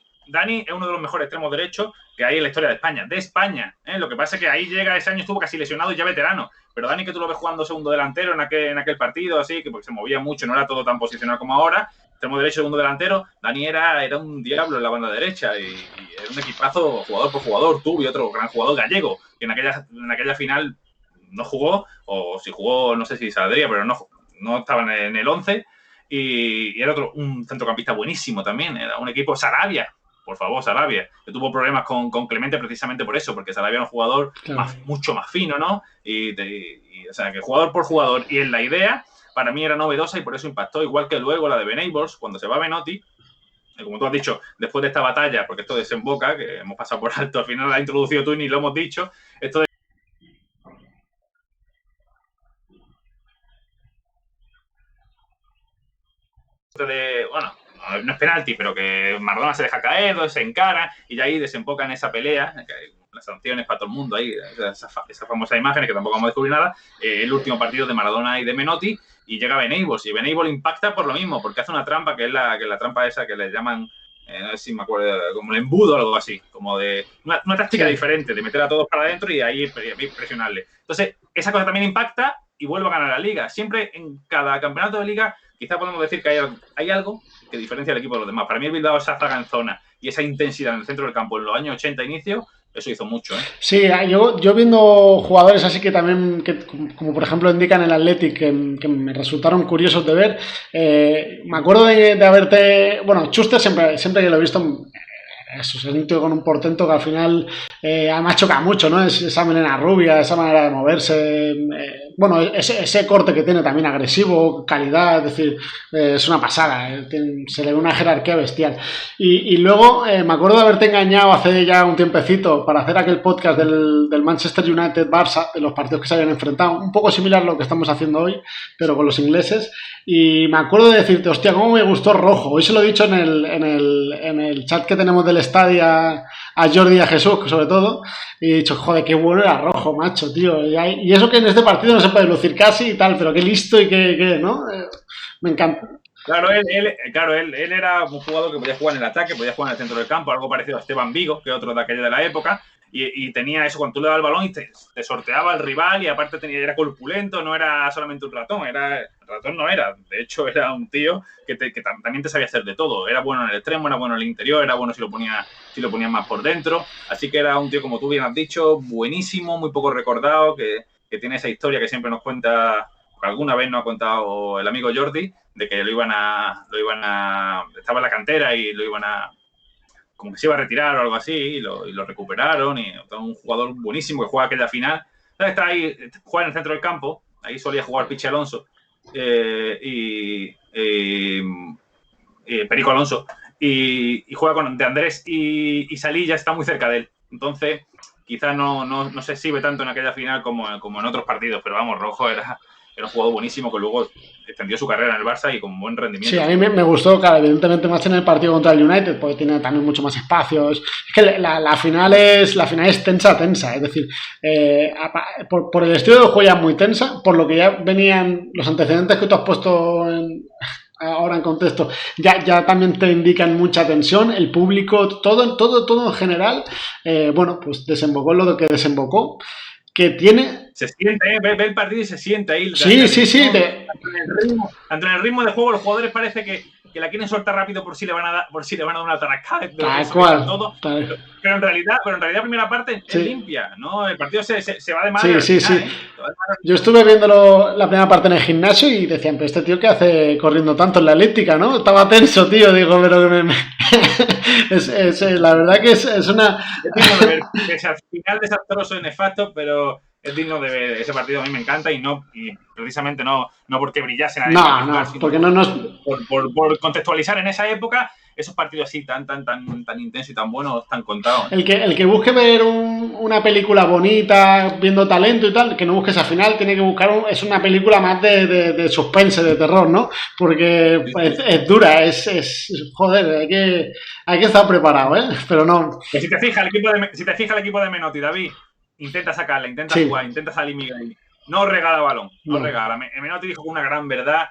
es uno de los mejores extremos derechos que hay en la historia de España. Lo que pasa es que ahí llega, ese año estuvo casi lesionado y ya veterano. Pero Dani, que tú lo ves jugando segundo delantero en aquel partido, así, que porque se movía mucho, no era todo tan posicionado como ahora. Extremo derecho, segundo delantero. Dani era un diablo en la banda derecha y era un equipazo jugador por jugador. Tuvo y otro gran jugador gallego, que en aquella final no jugó, o si jugó, no sé si saldría, pero no estaba en el 11. Y era un centrocampista buenísimo también. Era un equipo Sarabia. Por favor, Sarabia, que tuvo problemas con Clemente precisamente por eso, porque Sarabia era un jugador mucho más fino, ¿no? O sea, que jugador por jugador. Y en la idea, para mí era novedosa y por eso impactó, igual que luego la de Venables, cuando se va Menotti, como tú has dicho, después de esta batalla, porque esto desemboca, que hemos pasado por alto, al final la has introducido tú y ni lo hemos dicho, esto bueno, no es penalti, pero que Maradona se deja caer, se encara y ya ahí desemboca en esa pelea, que hay las sanciones para todo el mundo ahí, esa famosa imagen que tampoco vamos a descubrir nada, el último partido de Maradona y de Menotti, y llega Venables, y Venables impacta por lo mismo, porque hace una trampa que es la trampa esa que le llaman, no sé si me acuerdo, como el embudo o algo así, como de una táctica diferente, de meter a todos para adentro y ahí presionarle. Entonces, esa cosa también impacta y vuelve a ganar la Liga. Siempre en cada campeonato de Liga, quizá podemos decir que hay algo que diferencia al equipo de los demás. Para mí el Bilbao, esa zaga en zona y esa intensidad en el centro del campo en los años 80 inicio, Eso hizo mucho, ¿eh? Sí, yo viendo jugadores así que también, como por ejemplo indican el Athletic, que me resultaron curiosos de ver, me acuerdo de haberte... Bueno, Schuster siempre que lo he visto, eso, es un tío con un portento que al final además choca mucho, ¿no? Esa melena rubia, esa manera de moverse, bueno, ese corte que tiene también agresivo, calidad, es decir, es una pasada, se le ve una jerarquía bestial. Y luego me acuerdo de haberte engañado hace ya un tiempecito para hacer aquel podcast del Manchester United-Barça, de los partidos que se habían enfrentado, un poco similar a lo que estamos haciendo hoy, pero con los ingleses. Y me acuerdo de decirte, hostia, cómo me gustó Rojo. Hoy se lo he dicho en el chat que tenemos del estadio a Jordi y a Jesús, sobre todo. Y he dicho, joder, qué bueno era Rojo, macho, tío. Y eso que en este partido no se puede lucir casi y tal, pero qué listo y qué ¿no? Me encanta. Claro, él era un jugador que podía jugar en el ataque, podía jugar en el centro del campo, algo parecido a Esteban Vigo, que es otro de aquella de la época. Y tenía eso, cuando tú le dabas el balón y te sorteaba el rival y aparte era corpulento, no era solamente un ratón, ratón no era, de hecho era un tío que también te sabía hacer de todo, era bueno en el extremo, era bueno en el interior, era bueno si lo ponías más por dentro, así que era un tío, como tú bien has dicho, buenísimo, muy poco recordado, que tiene esa historia que siempre nos cuenta, alguna vez nos ha contado el amigo Jordi, de que estaba en la cantera y lo iban a como que se iba a retirar o algo así, y lo recuperaron, y un jugador buenísimo que juega aquella final. Está ahí, juega en el centro del campo, ahí solía jugar Pichi Alonso y Perico Alonso, y juega con De Andrés y Salilla está muy cerca de él. Entonces, quizás no se exhibe tanto en aquella final como en otros partidos, pero vamos, Rojo era un jugador buenísimo que luego extendió su carrera en el Barça y con buen rendimiento. Sí, a mí me gustó, claro, evidentemente más en el partido contra el United, porque tiene también mucho más espacios. Es que la final es tensa, es decir, por el estilo de juego ya muy tensa, por lo que ya venían los antecedentes que tú has puesto ahora en contexto, ya también te indican mucha tensión, el público, todo en general, bueno, pues desembocó en lo que desembocó. Que tiene... Se siente, ve el partido y se siente ahí. Sí. Tanto en el ritmo de juego, los jugadores parece que la quieren soltar rápido por si le van a dar una tarascada. Tal cual. Pero en realidad, primera parte es limpia, ¿no? El partido se va de madre. Sí. Yo estuve viéndolo la primera parte en el gimnasio y decían, pero este tío ¿qué hace corriendo tanto en la elíptica, no? Estaba tenso, tío, digo, pero la verdad que es una... Es digno de ver, pese al final desastroso y nefasto, pero es digno de ver. Ese partido a mí me encanta y precisamente no porque brillase nadie. Porque no nos... Por contextualizar en esa época esos partidos así tan intensos y tan buenos, tan contados. El que busque ver una película bonita, viendo talento y tal, que no busque esa final, tiene que buscar es una película más de suspense, de terror, ¿no? Porque es dura, joder, hay que estar preparado, ¿eh? Pero no. Pues si te fijas el equipo de Menotti, David, intenta sacarla, intenta jugar, intenta salir Miguel. No regala balón, no regala. Menotti dijo con una gran verdad,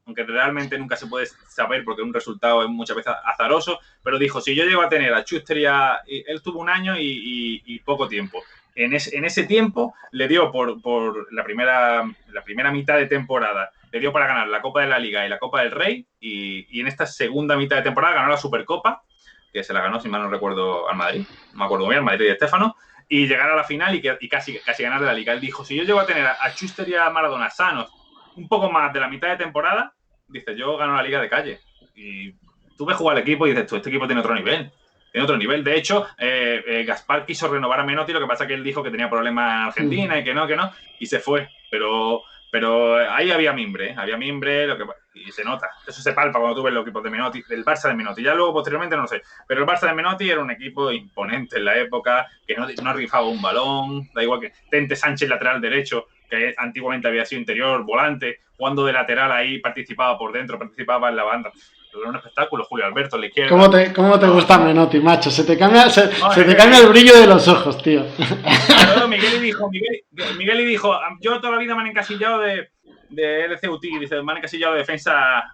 aunque realmente nunca se puede saber porque un resultado es muchas veces azaroso, pero dijo, si yo llego a tener a Schuster él tuvo un año y poco tiempo. En ese tiempo le dio por la primera mitad de temporada, le dio para ganar la Copa de la Liga y la Copa del Rey, y en esta segunda mitad de temporada ganó la Supercopa, que se la ganó, si mal no recuerdo, al Madrid, no me acuerdo muy bien, al Madrid de Estéfano, y llegar a la final y casi ganar de la Liga. Él dijo, si yo llego a tener a Schuster y a Maradona sanos un poco más de la mitad de temporada, dice, yo gano la Liga de calle. Y tú ves jugar al equipo y dices, este equipo tiene otro nivel. De hecho, Gaspar quiso renovar a Menotti, lo que pasa es que él dijo que tenía problemas en Argentina y que no, y se fue. Pero ahí había mimbre, y se nota. Eso se palpa cuando tú ves los equipos de Menotti, del Barça de Menotti. Ya luego, posteriormente, no sé. Pero el Barça de Menotti era un equipo imponente en la época, que no rifaba un balón, da igual que Tente Sánchez, lateral derecho, que antiguamente había sido interior, volante, jugando de lateral ahí, participaba por dentro, participaba en la banda. Era un espectáculo. Julio Alberto, la izquierda. ¿Cómo te gusta Menotti, macho? Se te cambia el brillo de los ojos, tío. Claro, Miguel dijo, yo toda la vida me han encasillado de LCUT, dice, me han encasillado de defensa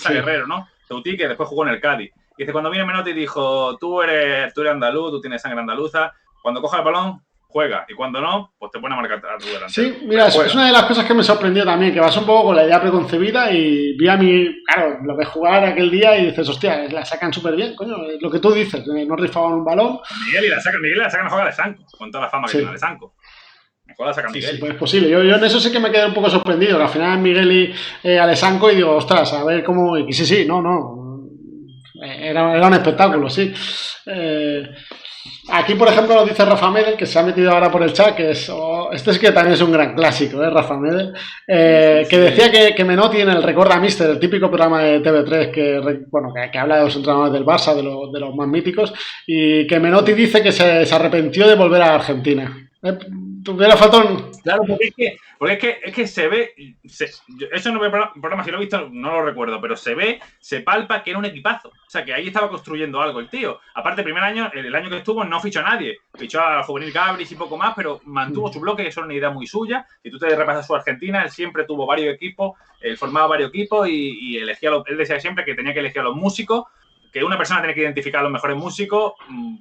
Guerrero, ¿no? Ceutí, que después jugó en el Cádiz. Y dice, cuando vino Menotti dijo, tú eres andaluz, tú tienes sangre andaluza, cuando cojas el balón, juega, y cuando no, pues te pone a marcar a tu delantero. Sí, mira, es una de las cosas que me sorprendió también, que vas un poco con la idea preconcebida y vi a mí, claro, lo ves jugar aquel día y dices, hostia, la sacan súper bien, coño, lo que tú dices, no rifaban un balón. Miguel la sacan a jugar de Sanco, con toda la fama que tiene de Sanco. Mejor la sacan Miguel. Sí, pues es posible. Yo en eso sí que me quedé un poco sorprendido, que al final Miguel y Alessanco y digo, ostras, a ver cómo... Y sí, no. Era un espectáculo, sí. Aquí, por ejemplo, nos dice Rafa Medel, que se ha metido ahora por el chat, que es... este es que también es un gran clásico, Rafa Medel, que decía que Menotti en el Recorda Mister, el típico programa de TV3 que habla de los entrenadores del Barça, de los más míticos, y que Menotti dice que se arrepintió de volver a Argentina. ¿Tuviera faltón? Claro, porque es que se ve... eso no es un programa, si lo he visto, no lo recuerdo, pero se palpa que era un equipazo. O sea, que ahí estaba construyendo algo el tío. Aparte, el año que estuvo, no fichó a nadie. Fichó a Juvenil Gabris y poco más, pero mantuvo su bloque, que es una idea muy suya. Si tú te repasas su Argentina, él siempre tuvo varios equipos, él formaba varios equipos y elegía... Él decía siempre que tenía que elegir a los músicos, que una persona tiene que identificar a los mejores músicos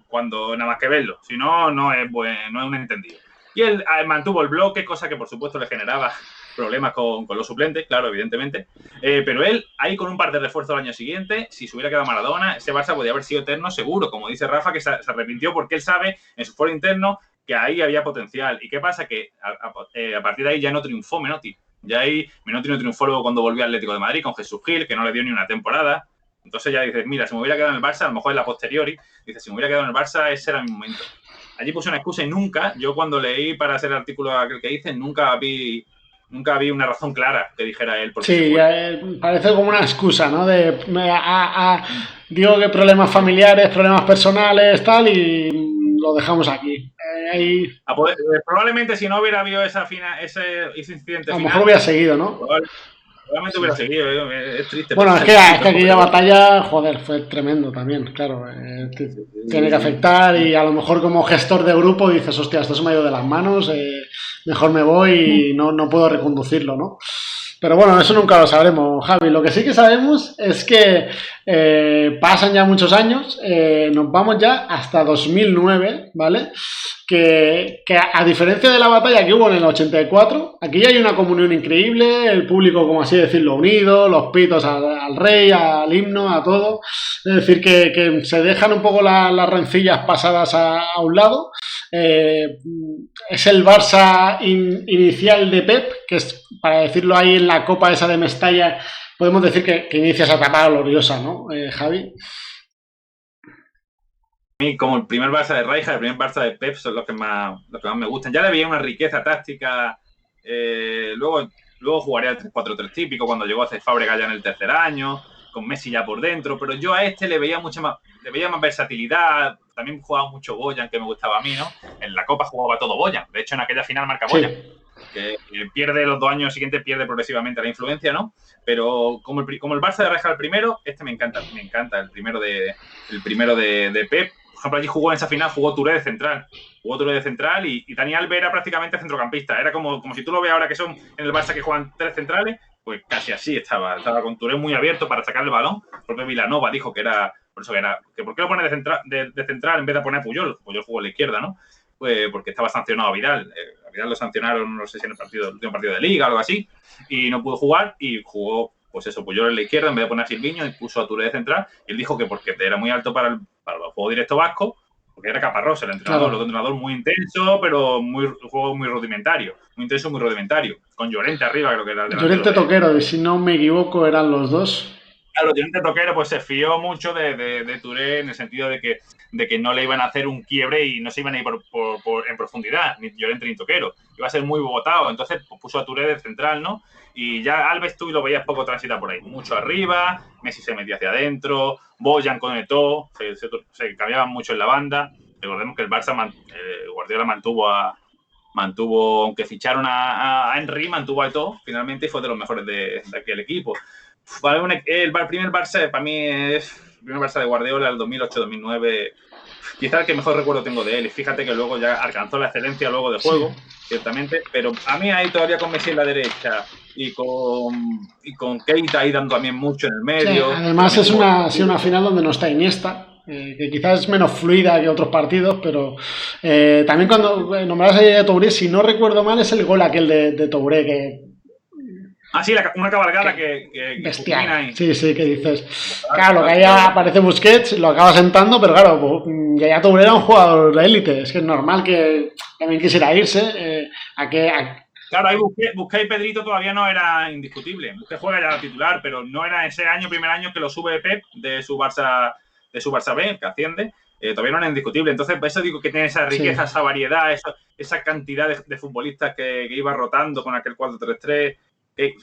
cuando nada más que verlos. Si no, no es un entendido. Y él mantuvo el bloque, cosa que por supuesto le generaba problemas con los suplentes, claro, evidentemente. Pero él, ahí con un par de refuerzos al año siguiente, si se hubiera quedado Maradona, ese Barça podía haber sido eterno seguro. Como dice Rafa, que se arrepintió porque él sabe en su foro interno que ahí había potencial. ¿Y qué pasa? Que a partir de ahí ya no triunfó Menotti. Ya ahí Menotti no triunfó luego cuando volvió al Atlético de Madrid con Jesús Gil, que no le dio ni una temporada. Entonces ya dices, mira, si me hubiera quedado en el Barça, a lo mejor en la posteriori, dices, si me hubiera quedado en el Barça, ese era mi momento. Allí puse una excusa y yo cuando leí para hacer el artículo aquel que hice, nunca vi una razón clara que dijera él. Sí, parece como una excusa, ¿no? Digo que problemas familiares, problemas personales, tal, y lo dejamos aquí. Probablemente si no hubiera habido ese incidente final... A lo mejor hubiera seguido, ¿no? Probablemente hubiera seguido, es triste. Bueno, es que aquella batalla, joder, fue tremendo también, claro. Tiene que afectar y a lo mejor como gestor de grupo dices, hostia, esto se me ha ido de las manos, mejor me voy y no puedo reconducirlo, ¿no? Pero bueno, eso nunca lo sabremos, Javi. Lo que sí que sabemos es que pasan ya muchos años, nos vamos ya hasta 2009, ¿vale? Que a diferencia de la batalla que hubo en el 84, aquí ya hay una comunión increíble, el público, como así decirlo, unido, los pitos al rey, al himno, a todo. Es decir, que se dejan un poco las rencillas pasadas a un lado. Es el Barça inicial de Pep, que es, para decirlo ahí en la copa esa de Mestalla, podemos decir que inicia esa etapa gloriosa, ¿no, Javi? A mí, como el primer Barça de Rijkaard, el primer Barça de Pep son los que más me gustan. Ya le veía una riqueza táctica. Luego jugaría el 3-4-3 típico cuando llegó a hacer Fábregas ya en el tercer año, con Messi ya por dentro, pero yo a este le veía más versatilidad. También jugaba mucho Boyan, que me gustaba a mí, ¿no? En la Copa jugaba todo Boyan. De hecho, en aquella final marca Boyan. Sí. Que pierde los 2 años siguientes, pierde progresivamente la influencia, ¿no? Pero como el Barça de Rijkaard el primero, este me encanta el primero de Pep. Por ejemplo, allí jugó en esa final, jugó Touré de central y Dani Alves era prácticamente centrocampista. Era como si tú lo ves ahora que son en el Barça que juegan 3 centrales, pues casi así estaba con Touré muy abierto para sacar el balón. El propio Vilanova dijo que por qué lo pone de central en vez de poner a Puyol. Puyol jugó a la izquierda, ¿no? Pues porque estaba sancionado a Vidal. A Vidal lo sancionaron, no sé si en el último partido de Liga o algo así, y no pudo jugar y jugó, pues eso, Puyol en la izquierda en vez de poner a Silviño y puso a Touré de central. Y él dijo que porque era muy alto para el juego directo vasco, porque era Caparrós el entrenador, claro. Otro entrenador muy intenso, pero juego muy rudimentario. Muy intenso, muy rudimentario. Con Llorente arriba, creo que era el delantero. Llorente Toquero, si no me equivoco, eran los dos. Claro, Llorente Toquero pues se fió mucho de Touré en el sentido de que no le iban a hacer un quiebre y no se iban a ir en profundidad, ni Llorente ni Toquero. Iba a ser muy bogotado, entonces pues, puso a Touré de central, ¿no? Y ya Alves tú lo veías poco transitar por ahí. Mucho arriba, Messi se metía hacia adentro, Boyan con Eto'o, se cambiaban mucho en la banda. Recordemos que el Barça, Guardiola mantuvo, aunque ficharon a Henry, mantuvo a Eto'o finalmente y fue de los mejores de aquel equipo. El primer Barça para mí es el primer Barça de Guardiola, el 2008-2009, quizás el que mejor recuerdo tengo de él. Y fíjate que luego ya alcanzó la excelencia luego de juego, sí, ciertamente, pero a mí ahí todavía con Messi en la derecha y con Keita ahí dando también mucho en el medio. Sí, además es una final donde no está Iniesta. que quizás es menos fluida que otros partidos, pero también cuando nombrabas a Touré, si no recuerdo mal, es el gol aquel de Touré que... Ah, sí, una cabalgada que bestial. Sí, que dices. Claro, lo que ahí aparece Busquets, lo acaba sentando, pero claro, ya Touré era un jugador de élite. Es que es normal que también quisiera irse. Claro, ahí Busquets y Pedrito todavía no era indiscutible. Busquets juega ya titular, pero no era ese primer año que lo sube Pep de su Barça B, que asciende. Todavía no era indiscutible. Entonces, por eso digo que tiene esa riqueza, esa variedad, esa cantidad de futbolistas que iba rotando con aquel 4-3-3.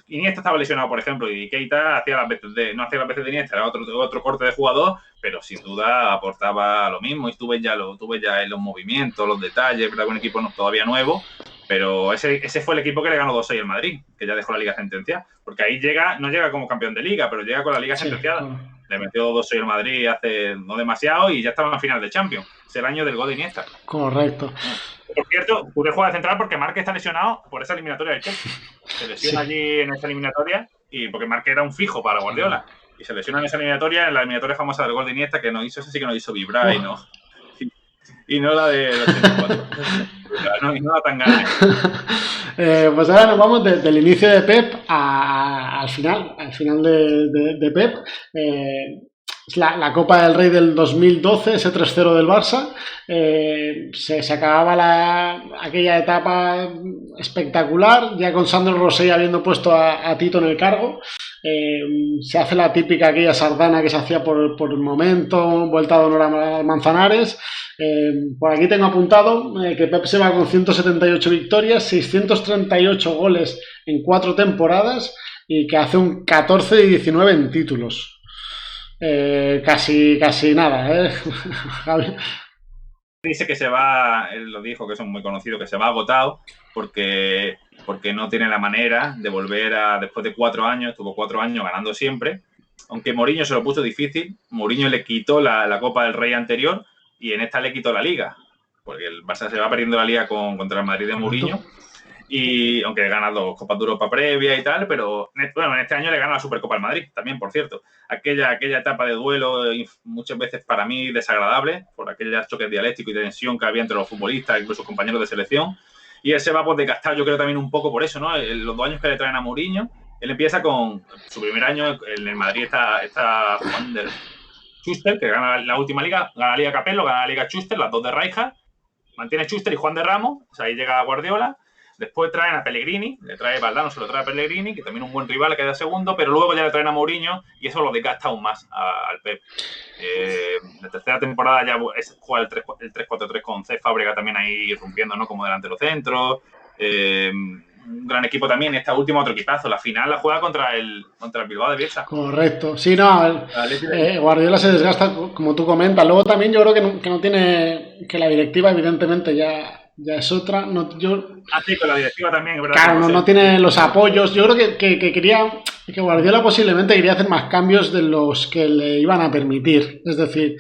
Iniesta estaba lesionado, por ejemplo, y Keita no hacía las veces de Iniesta, era otro corte de jugador, pero sin duda aportaba lo mismo. Y tuve ya en los movimientos, los detalles, ¿verdad? Un equipo todavía nuevo, pero ese fue el equipo que le ganó 2-6 al Madrid, que ya dejó la liga sentenciada, porque ahí no llega como campeón de liga, pero llega con la liga sentenciada. Le metió 2-6 al Madrid hace no demasiado y ya estaba en final de Champions. Es el año del gol de Iniesta. Correcto. Por cierto, pude jugar de central porque Marque está lesionado por esa eliminatoria del Chelsea. Se lesiona allí en esa eliminatoria y porque Marque era un fijo para Guardiola. Y se lesiona en esa eliminatoria, en la eliminatoria famosa del gol de Iniesta, que esa sí que nos hizo vibrar y no la de los 84. Y no la tan grande. Pues ahora nos vamos del inicio de Pep al final de Pep. La Copa del Rey del 2012, ese 3-0 del Barça, se acababa aquella etapa espectacular, ya con Sandro Rosell habiendo puesto a Tito en el cargo. Se hace la típica aquella sardana que se hacía por el momento, vuelta de honor a Manzanares. Por aquí tengo apuntado que Pep se va con 178 victorias, 638 goles en 4 temporadas y que hace un 14 y 19 en títulos. Casi nada, Javi. Dice que se va, él lo dijo, que es muy conocido, que se va agotado porque no tiene la manera de volver después de 4 años, estuvo 4 años ganando siempre, aunque Mourinho se lo puso difícil. Mourinho le quitó la Copa del Rey anterior y en esta le quitó la Liga, porque el Barça se va perdiendo la Liga contra el Madrid de Mourinho. Y aunque gana 2 Copas de Europa previa y tal, pero bueno, en este año le gana la Supercopa al Madrid también, por cierto. Aquella etapa de duelo, muchas veces para mí desagradable, por aquellos choques dialécticos y de tensión que había entre los futbolistas, incluso compañeros de selección. Y él se va desgastado, yo creo también un poco por eso, ¿no? Los 2 años que le traen a Mourinho, él empieza con su primer año en el Madrid, está Juan de Schuster, que gana la última liga, gana la Liga Capello, gana la Liga Schuster, las 2 de Rijkaard, mantiene Schuster y Juan de Ramos, o sea, ahí llega Guardiola. Después traen a Pellegrini, le trae Valdano, se lo trae a Pellegrini, que también es un buen rival, queda segundo, pero luego ya le traen a Mourinho y eso lo desgasta aún más al Pep. La tercera temporada ya juega el 3-4-3 con Cesc Fábregas también ahí irrumpiendo, ¿no? Como delantero centro. Un gran equipo también. Esta última otro equipazo. La final la juega contra el Bilbao de Bielsa. Correcto. Sí, no, Guardiola se desgasta, como tú comentas. Luego también yo creo que no tiene, que la directiva evidentemente ya es otra. Con la directiva también, ¿verdad? Claro, no tiene los apoyos. Yo creo que Guardiola posiblemente quería hacer más cambios de los que le iban a permitir. Es decir,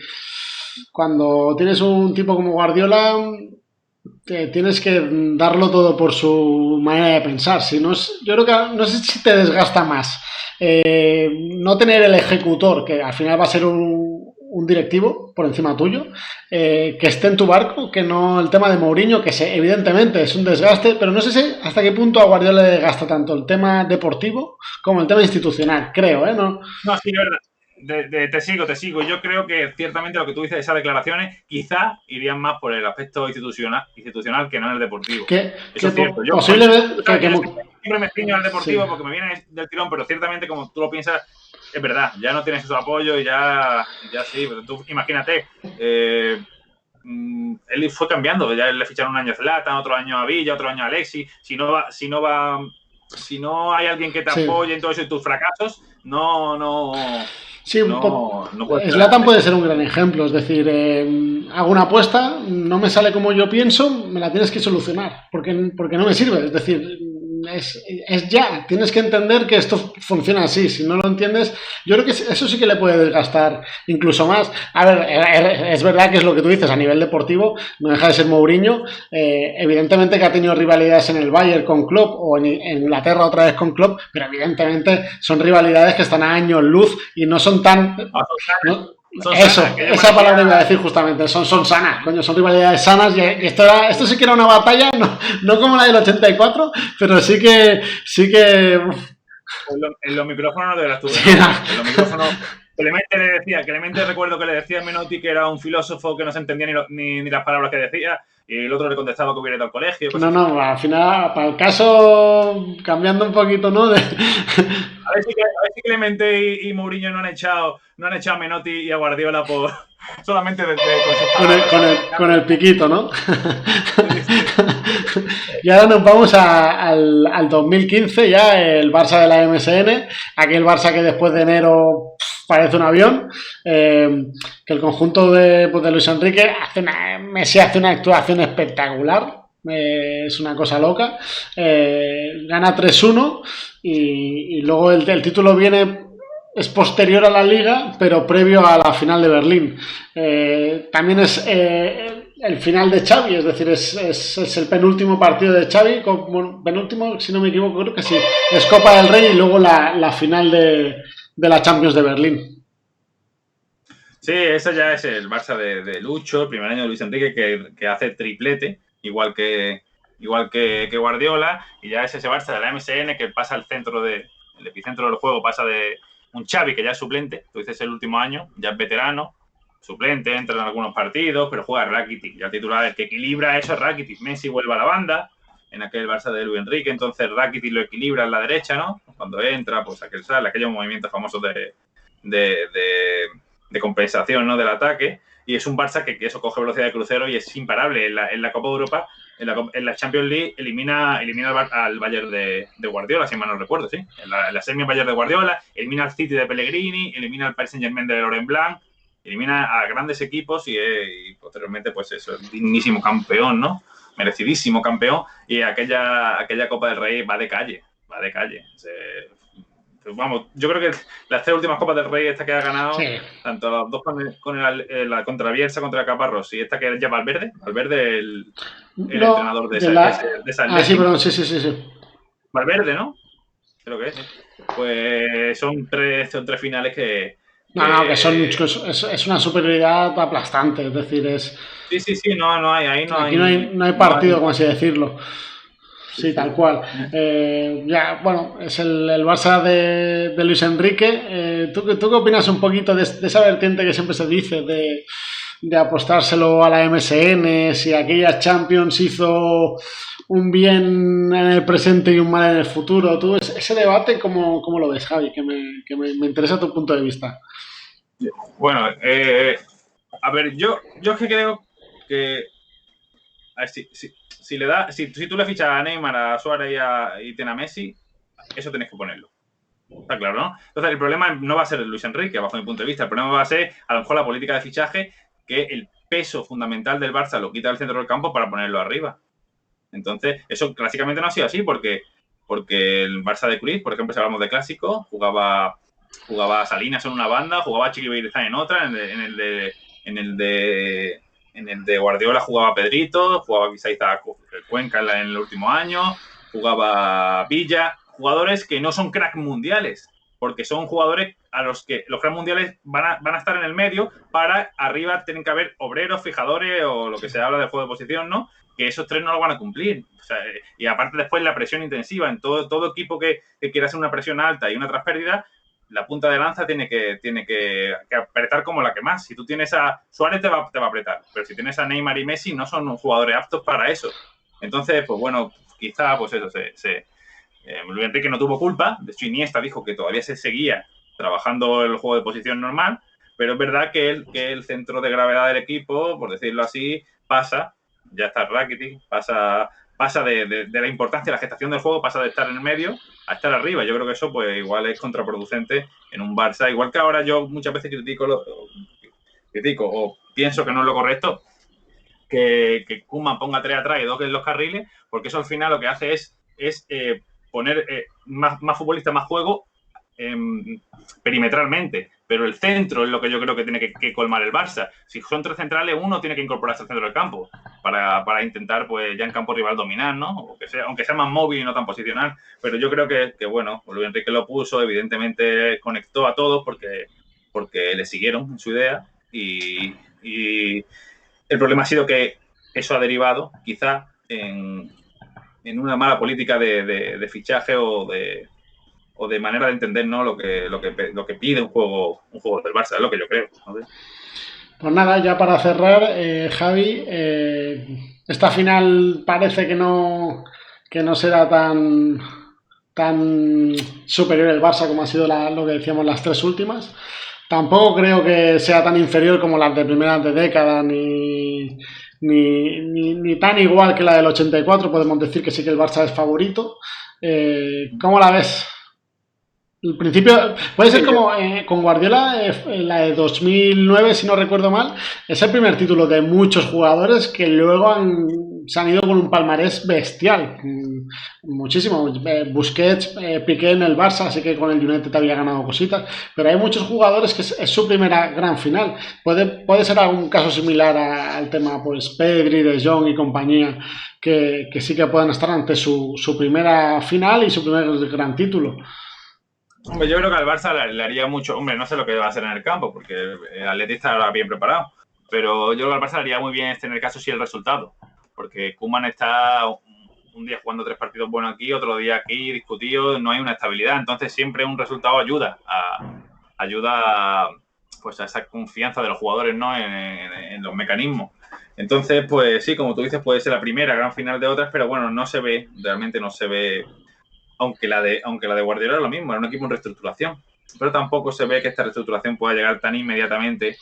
cuando tienes un tipo como Guardiola, tienes que darlo todo por su manera de pensar. Si no yo creo que no sé si te desgasta más no tener el ejecutor, que al final va a ser un directivo por encima tuyo, que esté en tu barco, que no el tema de Mourinho, que evidentemente es un desgaste, pero no sé hasta qué punto a Guardiola le desgasta tanto el tema deportivo como el tema institucional, creo, No, sí, de verdad. Te sigo. Yo creo que ciertamente lo que tú dices de esas declaraciones quizás irían más por el aspecto institucional que no en el deportivo. Eso es cierto. Yo siempre me ciño al deportivo porque me viene del tirón, pero ciertamente como tú lo piensas, es verdad, ya no tienes su apoyo y ya sí, pero tú imagínate, él fue cambiando, ya le ficharon un año a Zlatan, otro año a Villa, otro año a Alexis, si no hay alguien que te apoye en todo eso y tus fracasos, no. Sí, Zlatan puede ser un gran ejemplo, es decir, hago una apuesta, no me sale como yo pienso, me la tienes que solucionar, porque no me sirve, es decir, es ya, tienes que entender que esto funciona así, si no lo entiendes, yo creo que eso sí que le puede desgastar incluso más. A ver, es verdad que es lo que tú dices, a nivel deportivo, no deja de ser Mourinho, evidentemente que ha tenido rivalidades en el Bayern con Klopp o en Inglaterra otra vez con Klopp, pero evidentemente son rivalidades que están a años luz y no son tan... Eso, esa palabra iba a decir justamente, son sanas, coño, son rivalidades sanas y esto sí que era una batalla, no como la del 84, pero sí que en los micrófonos de la estuve, sí, ¿no? En los micrófonos Clemente recuerdo que le decía a Menotti que era un filósofo que no se entendía ni las palabras que decía, y el otro le contestaba que hubiera ido al colegio. No, al final, para el caso, cambiando un poquito, ¿no? A ver si Clemente y Mourinho no han echado a Menotti y a Guardiola por solamente con el piquito, ¿no? Y ahora nos vamos al 2015, ya el Barça de la MSN, aquel Barça que después de enero parece un avión, que el conjunto de Luis Enrique Messi hace una actuación espectacular, es una cosa loca, gana 3-1 y luego el título es posterior a la Liga, pero previo a la final de Berlín. También es el final de Xavi, es decir, es el penúltimo partido de Xavi, penúltimo, si no me equivoco, creo que sí, es Copa del Rey y luego la final de la Champions de Berlín. Sí, ese ya es el Barça de Lucho, el primer año de Luis Enrique, que hace triplete, igual que Guardiola, y ya es ese Barça de la MSN que pasa el epicentro del juego, pasa de un Xavi que ya es suplente, tú dices el último año, ya es veterano, suplente, entra en algunos partidos, pero juega Rakitic, ya titular, el que equilibra eso es Rakitic. Messi vuelve a la banda, en aquel Barça de Luis Enrique, entonces Rakitic lo equilibra en la derecha, ¿no? Cuando entra, pues aquel sale, aquellos movimientos famosos de compensación, ¿no? Del ataque, y es un Barça que eso coge velocidad de crucero y es imparable. En la Copa de Europa, en la Champions League, elimina al Bayern de Guardiola, si mal no recuerdo, ¿sí? En la semi Bayern de Guardiola, elimina al City de Pellegrini, elimina al Paris Saint-Germain de Laurent Blanc, elimina a grandes equipos y posteriormente, pues eso, dignísimo campeón, ¿no? Merecidísimo campeón, y aquella Copa del Rey va de calle. Vamos, yo creo que las tres últimas Copas del Rey, esta que ha ganado, sí, tanto las dos contra Bielsa, contra Caparrós, y esta que ya Valverde, el entrenador de esa sí, perdón, sí. Valverde, ¿no? Creo que es. Pues son tres finales que es una superioridad aplastante, es decir, es... Sí, no hay partido, como así decirlo. Sí, tal cual. Bueno, es el Barça de Luis Enrique. ¿Tú qué opinas un poquito de esa vertiente que siempre se dice de apostárselo a la MSN, si aquella Champions hizo un bien en el presente y un mal en el futuro? ¿Tú ese debate cómo lo ves, Javi? Que me interesa tu punto de vista. Bueno, a ver, yo es que creo que... A ver, si tú le fichas a Neymar, a Suárez y a Messi, eso tenés que ponerlo. Está claro, ¿no? Entonces, el problema no va a ser Luis Enrique, bajo mi punto de vista. El problema va a ser, a lo mejor, la política de fichaje, que el peso fundamental del Barça lo quita del centro del campo para ponerlo arriba. Entonces, eso clásicamente no ha sido así, porque el Barça de Cruyff, por ejemplo, si hablamos de clásico, jugaba Salinas en una banda, jugaba Chiqui Beirezán en otra, en el de Guardiola jugaba Pedrito, jugaba quizá Cuenca en el último año, jugaba Villa, jugadores que no son crack mundiales, porque son jugadores a los que los crack mundiales van a estar en el medio, para arriba tienen que haber obreros, fijadores o lo que se habla de juego de posición, ¿no? Que esos tres no lo van a cumplir. O sea, y aparte después la presión intensiva en todo equipo que quiera hacer una presión alta y una traspérdida, la punta de lanza tiene que apretar como la que más. Si tú tienes a Suárez te va a apretar, pero si tienes a Neymar y Messi no son jugadores aptos para eso. Entonces, pues bueno, quizá pues eso Luis Enrique no tuvo culpa. De hecho, Iniesta dijo que todavía se seguía trabajando el juego de posición normal, pero es verdad que el centro de gravedad del equipo, por decirlo así, ya está Rakitic, pasa de la importancia de la gestación del juego, pasa de estar en el medio a estar arriba. Yo creo que eso pues igual es contraproducente en un Barça. Igual que ahora yo muchas veces critico o pienso que no es lo correcto que Koeman ponga 3 atrás y 2 en los carriles, porque eso al final lo que hace es poner más futbolistas, más juego perimetralmente, pero el centro es lo que yo creo que tiene que colmar el Barça. Si son 3 centrales, uno tiene que incorporarse al centro del campo para intentar pues ya en campo rival dominar, ¿no? Aunque sea más móvil y no tan posicional, pero yo creo que bueno, Luis Enrique lo puso, evidentemente conectó a todos porque porque le siguieron en su idea y el problema ha sido que eso ha derivado quizá en una mala política de fichaje o de manera de entender, ¿no? lo que pide un juego del Barça, es lo que yo creo, ¿no? Pues nada, ya para cerrar, Javi, esta final parece que no será tan superior el Barça como ha sido lo que decíamos las tres últimas. Tampoco creo que sea tan inferior como las de primeras de década, ni tan igual que la del 84. Podemos decir que sí que el Barça es favorito. ¿Cómo la ves? El principio puede ser como con Guardiola, la de 2009, si no recuerdo mal, es el primer título de muchos jugadores que luego se han ido con un palmarés bestial, muchísimo. Busquets, Piqué en el Barça, así que con el United había ganado cositas, pero hay muchos jugadores que es su primera gran final. Puede ser algún caso similar al tema, pues Pedri, De Jong y compañía, que sí que pueden estar ante su primera final y su primer gran título. Hombre, yo creo que al Barça le haría mucho. Hombre, no sé lo que va a hacer en el campo, porque el Atleti está bien preparado. Pero yo creo que al Barça le haría muy bien en el caso sí el resultado. Porque Koeman está un día jugando 3 partidos buenos aquí, otro día aquí, discutido, no hay una estabilidad. Entonces siempre un resultado ayuda pues a esa confianza de los jugadores, ¿no? En los mecanismos. Entonces, pues sí, como tú dices, puede ser la primera gran final de otras, pero bueno, realmente no se ve. Aunque la de Guardiola era lo mismo, era un equipo en reestructuración. Pero tampoco se ve que esta reestructuración pueda llegar tan inmediatamente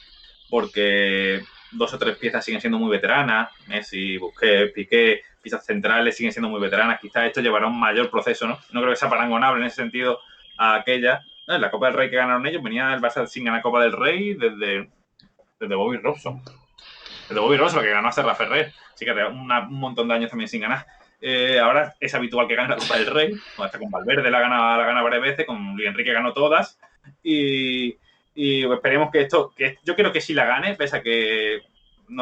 porque 2 o 3 piezas siguen siendo muy veteranas. Messi, Busquets, Piqué, piezas centrales siguen siendo muy veteranas. Quizás esto llevará un mayor proceso, ¿no? No creo que sea parangonable en ese sentido a aquella. No, en la Copa del Rey que ganaron ellos venía el Barça sin ganar Copa del Rey desde Bobby Robson. Desde Bobby Robson, que ganó a Serra Ferrer. Así que un montón de años también sin ganar. Ahora es habitual que gane la Copa del Rey, hasta con Valverde la gana varias veces, con Luis Enrique ganó todas, y esperemos que yo creo que sí la gane, pese a que mi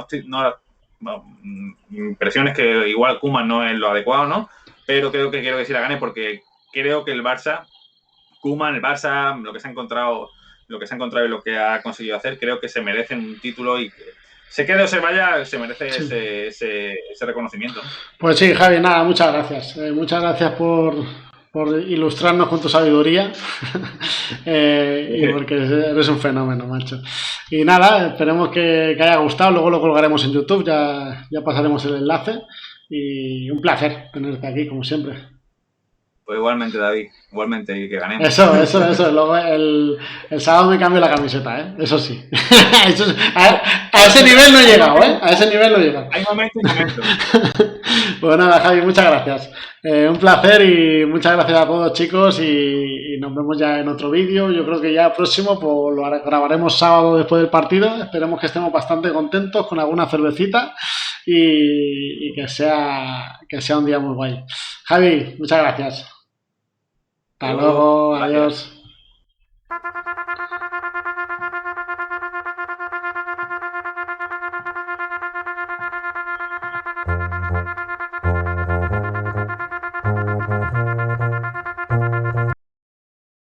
impresión es que igual Koeman no es lo adecuado, ¿no? Pero quiero que sí la gane porque creo que el Barça, Koeman, el Barça, lo que se ha encontrado y lo que ha conseguido hacer, creo que se merecen un título y que se quede o se vaya, se merece ese reconocimiento. Pues sí, Javi, nada, muchas gracias. Muchas gracias por ilustrarnos con tu sabiduría y porque eres un fenómeno, macho. Y nada, esperemos que haya gustado, luego lo colgaremos en YouTube, ya pasaremos el enlace y un placer tenerte aquí, como siempre. Pues igualmente, David, igualmente, y que ganemos. Eso. Luego el sábado me cambio la camiseta, ¿eh? Eso sí. A ese nivel no he llegado, ¿eh? A ese nivel no he llegado. Hay momentos y momentos. Pues nada, Javi, muchas gracias. Un placer y muchas gracias a todos, chicos, y nos vemos ya en otro vídeo. Yo creo que ya próximo pues lo grabaremos sábado después del partido. Esperemos que estemos bastante contentos con alguna cervecita y que sea un día muy guay. Javi, muchas gracias. Hasta luego, adiós.